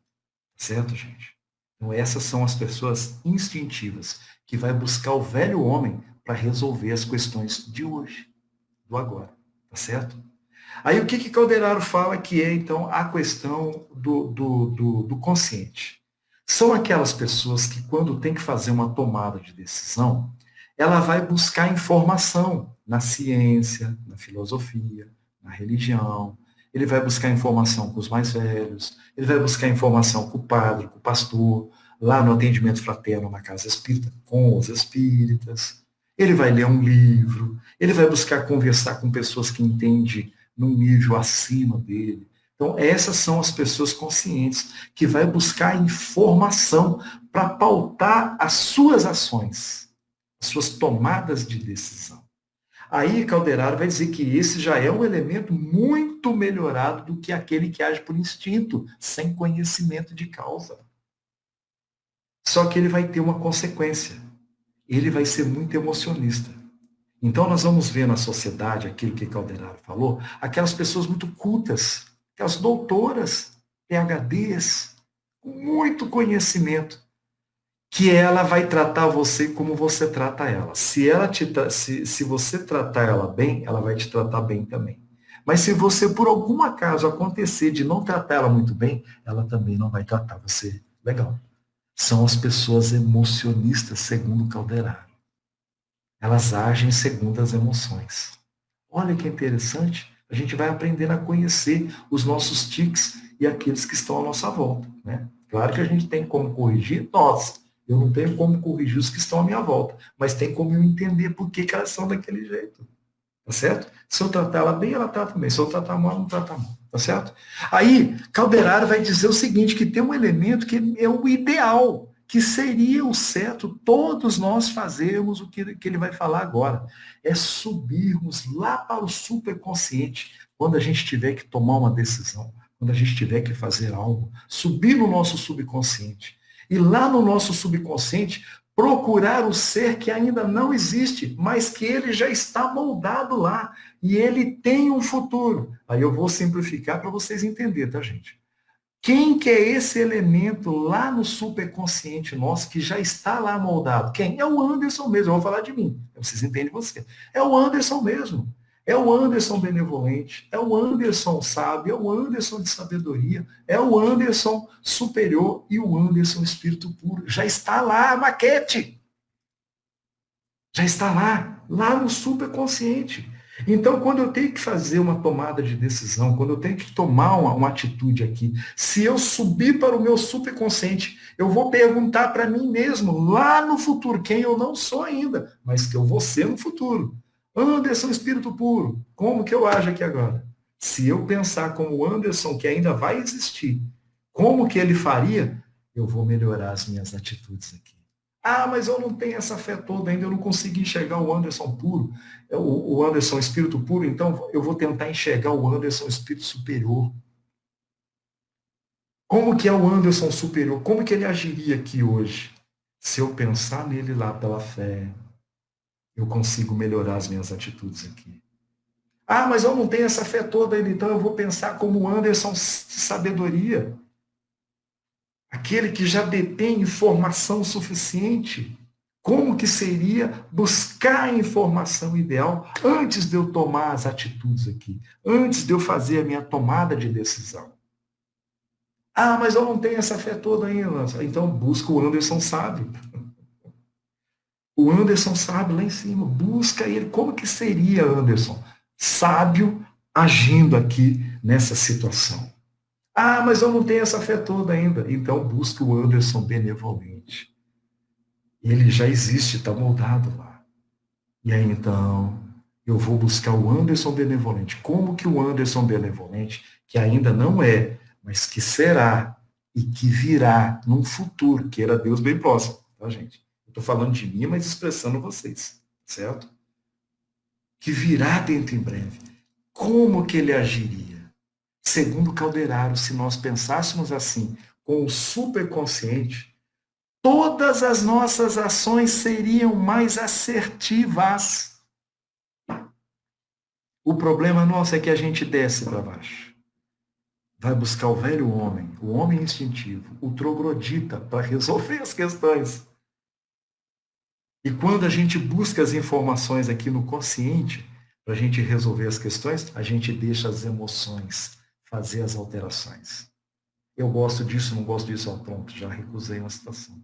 Certo, gente? Então, essas são as pessoas instintivas, que vai buscar o velho homem para resolver as questões de hoje, do agora. Tá certo? Aí, o que Calderaro fala que é, então, a questão do consciente? São aquelas pessoas que, quando tem que fazer uma tomada de decisão, ela vai buscar informação na ciência, na filosofia, na religião. Ele vai buscar informação com os mais velhos, ele vai buscar informação com o padre, com o pastor, lá no atendimento fraterno na casa espírita, com os espíritas. Ele vai ler um livro, ele vai buscar conversar com pessoas que entendem num nível acima dele. Então, essas são as pessoas conscientes, que vai buscar informação para pautar as suas ações, as suas tomadas de decisão. Aí, Calderaro vai dizer que esse já é um elemento muito melhorado do que aquele que age por instinto, sem conhecimento de causa. Só que ele vai ter uma consequência. Ele vai ser muito emocionista. Então, nós vamos ver na sociedade, aquilo que Calderaro falou, aquelas pessoas muito cultas, aquelas doutoras, PhDs, com muito conhecimento, que ela vai tratar você como você trata ela. Se você tratar ela bem, ela vai te tratar bem também. Mas se você, por algum acaso, acontecer de não tratar ela muito bem, ela também não vai tratar você legal. São as pessoas emocionistas, segundo Calderaro. Elas agem segundo as emoções. Olha que interessante. A gente vai aprendendo a conhecer os nossos tiques e aqueles que estão à nossa volta, né? Claro que a gente tem como corrigir nós. Eu não tenho como corrigir os que estão à minha volta, mas tem como eu entender por que elas são daquele jeito. Tá certo? Se eu tratar ela bem, ela trata bem. Se eu tratar mal, ela não trata mal. Tá certo? Aí, Calderaro vai dizer o seguinte, que tem um elemento que é o ideal, que seria o certo todos nós fazermos o que ele vai falar agora. É subirmos lá para o superconsciente, quando a gente tiver que tomar uma decisão, quando a gente tiver que fazer algo, subir no nosso subconsciente. E lá no nosso subconsciente, procurar o ser que ainda não existe, mas que ele já está moldado lá. E ele tem um futuro. Aí eu vou simplificar para vocês entenderem, tá, gente? Quem que é esse elemento lá no superconsciente nosso que já está lá moldado? Quem? É o Anderson mesmo. Eu vou falar de mim. Vocês entendem você. É o Anderson mesmo. É o Anderson benevolente. É o Anderson sábio. É o Anderson de sabedoria. É o Anderson superior e o Anderson espírito puro. Já está lá a maquete. Já está lá no superconsciente. Então, quando eu tenho que fazer uma tomada de decisão, quando eu tenho que tomar uma atitude aqui, se eu subir para o meu superconsciente, eu vou perguntar para mim mesmo, lá no futuro, quem eu não sou ainda, mas que eu vou ser no futuro. Anderson, espírito puro, como que eu ajo aqui agora? Se eu pensar como Anderson, que ainda vai existir, como que ele faria? Eu vou melhorar as minhas atitudes aqui. Ah, mas eu não tenho essa fé toda ainda, eu não consigo enxergar o Anderson puro, o Anderson espírito puro, então eu vou tentar enxergar o Anderson espírito superior. Como que é o Anderson superior? Como que ele agiria aqui hoje? Se eu pensar nele lá pela fé, eu consigo melhorar as minhas atitudes aqui. Ah, mas eu não tenho essa fé toda ainda, então eu vou pensar como o Anderson de sabedoria. Aquele que já detém informação suficiente. Como que seria buscar a informação ideal antes de eu tomar as atitudes aqui, antes de eu fazer a minha tomada de decisão? Ah, mas eu não tenho essa fé toda ainda. Então busca o Anderson sábio. O Anderson sábio lá em cima, busca ele. Como que seria Anderson? Sábio agindo aqui nessa situação. Ah, mas eu não tenho essa fé toda ainda. Então busca o Anderson benevolente. Ele já existe, está moldado lá. E aí, então, eu vou buscar o Anderson benevolente. Como que o Anderson benevolente, que ainda não é, mas que será e que virá num futuro, queira Deus bem próximo, tá, gente? Eu estou falando de mim, mas expressando vocês, certo? Que virá dentro em breve. Como que ele agiria? Segundo Calderaro, se nós pensássemos assim, com o superconsciente, todas as nossas ações seriam mais assertivas. O problema nosso é que a gente desce para baixo. Vai buscar o velho homem, o homem instintivo, o troglodita, para resolver as questões. E quando a gente busca as informações aqui no consciente, para a gente resolver as questões, a gente deixa as emoções fazer as alterações. Eu gosto disso, não gosto disso, pronto, já recusei uma situação.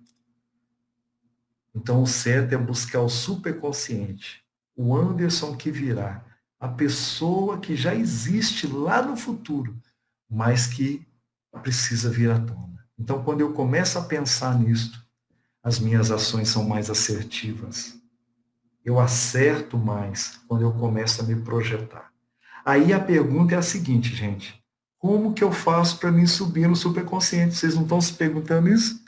Então, o certo é buscar o superconsciente, o Anderson que virá, a pessoa que já existe lá no futuro, mas que precisa vir à tona. Então, quando eu começo a pensar nisso, as minhas ações são mais assertivas. Eu acerto mais quando eu começo a me projetar. Aí a pergunta é a seguinte, gente. Como que eu faço para me subir no superconsciente? Vocês não estão se perguntando isso?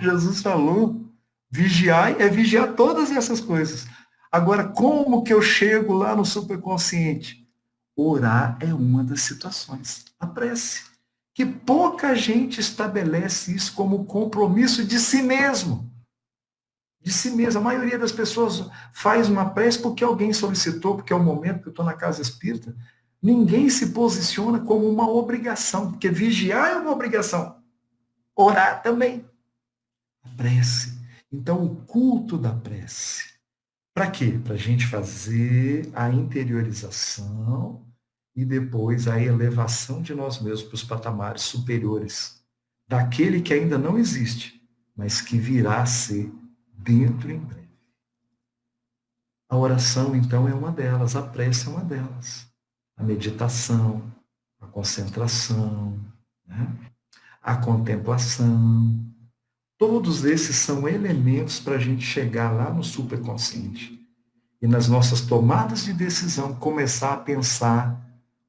Jesus falou, vigiar é vigiar todas essas coisas. Agora, como que eu chego lá no superconsciente? Orar é uma das situações. A prece. Que pouca gente estabelece isso como compromisso de si mesmo. De si mesmo. A maioria das pessoas faz uma prece porque alguém solicitou, porque é o momento que eu estou na casa espírita. Ninguém se posiciona como uma obrigação, porque vigiar é uma obrigação. Orar também. A prece. Então, o culto da prece. Para quê? Para a gente fazer a interiorização e depois a elevação de nós mesmos para os patamares superiores daquele que ainda não existe, mas que virá a ser dentro em breve. A oração, então, é uma delas, a prece é uma delas. A meditação, a concentração, né? A contemplação. Todos esses são elementos para a gente chegar lá no superconsciente. E nas nossas tomadas de decisão, começar a pensar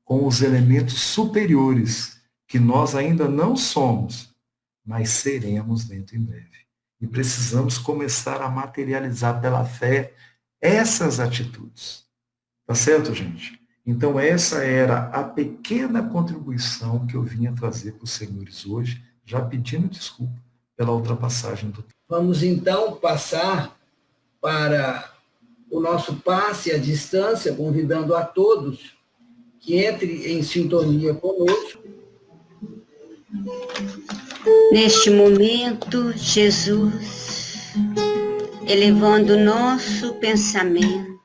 com os elementos superiores, que nós ainda não somos, mas seremos dentro em breve. E precisamos começar a materializar pela fé essas atitudes. Tá certo, gente? Então, essa era a pequena contribuição que eu vinha trazer para os senhores hoje, já pedindo desculpa pela ultrapassagem do tempo. Vamos, então, passar para o nosso passe à distância, convidando a todos que entrem em sintonia conosco. Neste momento, Jesus, elevando o nosso pensamento,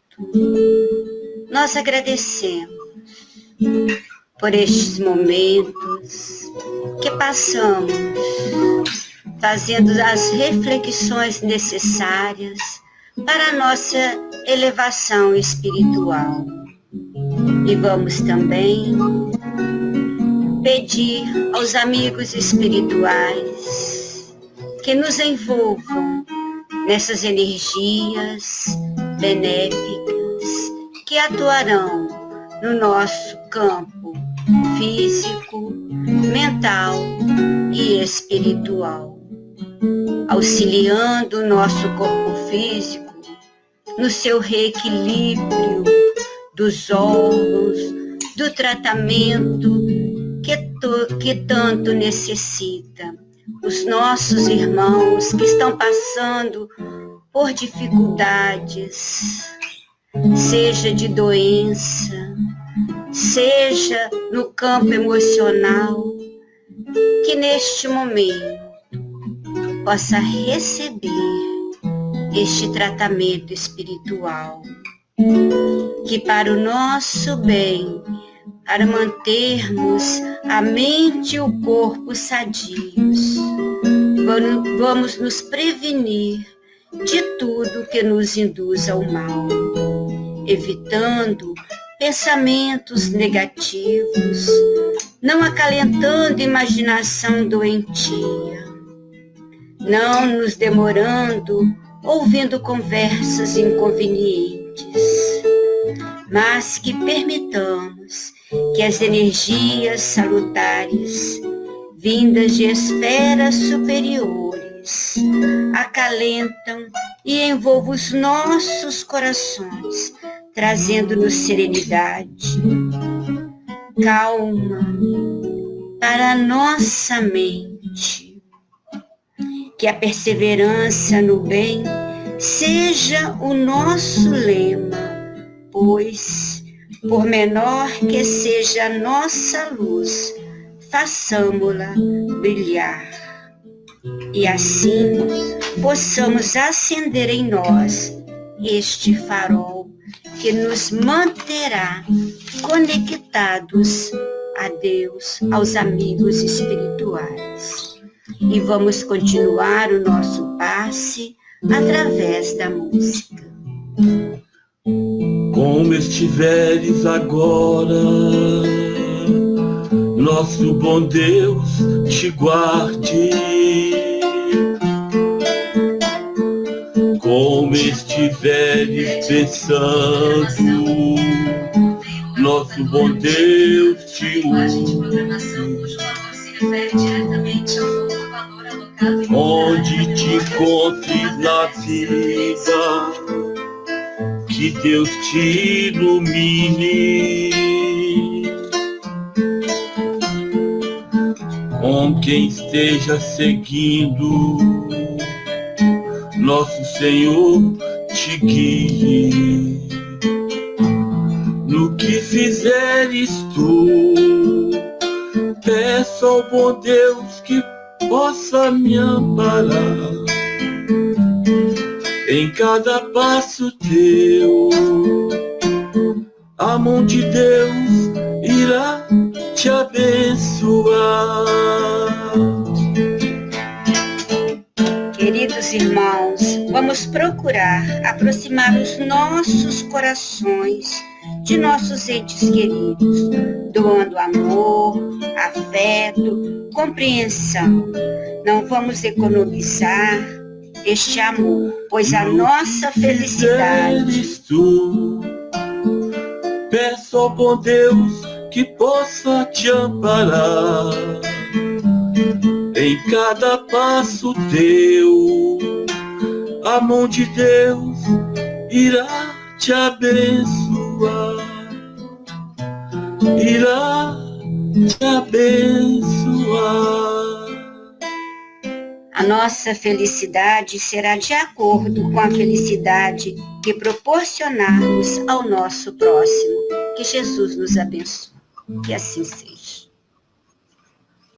nós agradecemos por estes momentos que passamos, fazendo as reflexões necessárias para a nossa elevação espiritual. E vamos também pedir aos amigos espirituais que nos envolvam nessas energias benéficas que atuarão no nosso campo físico, mental e espiritual, auxiliando o nosso corpo físico no seu reequilíbrio dos órgãos, do tratamento que tanto necessita. Os nossos irmãos que estão passando por dificuldades, seja de doença, seja no campo emocional, que neste momento possa receber este tratamento espiritual, que para o nosso bem, para mantermos a mente e o corpo sadios, vamos nos prevenir de tudo que nos induz ao mal, evitando pensamentos negativos, não acalentando imaginação doentia, não nos demorando ouvindo conversas inconvenientes, mas que permitamos que as energias salutares, vindas de esferas superiores, acalentam e envolvam os nossos corações, trazendo-nos serenidade, calma para a nossa mente. Que a perseverança no bem seja o nosso lema, pois, por menor que seja a nossa luz, façamo-la brilhar. E assim possamos acender em nós este farol que nos manterá conectados a Deus, aos amigos espirituais. E vamos continuar o nosso passe através da música. Como estiveres agora, nosso bom Deus te guarde. Como estiveres pensando, nosso bom Deus te use. Onde te encontres na vida, que Deus te ilumine. Com quem esteja seguindo, nosso Senhor te guie. No que fizeres tu, peça ao bom Deus que possa me amparar. em cada passo teu. A mão de Deus irá te abençoar. Queridos irmãos, vamos procurar aproximar os nossos corações de nossos entes queridos, doando amor, afeto, compreensão. Não vamos economizar este amor, pois a nossa felicidade... Tu. Peço ao bom Deus que possa te amparar em cada passo teu. A mão de Deus irá te abençoar, irá te abençoar. A nossa felicidade será de acordo com a felicidade que proporcionarmos ao nosso próximo. Que Jesus nos abençoe. Que assim seja.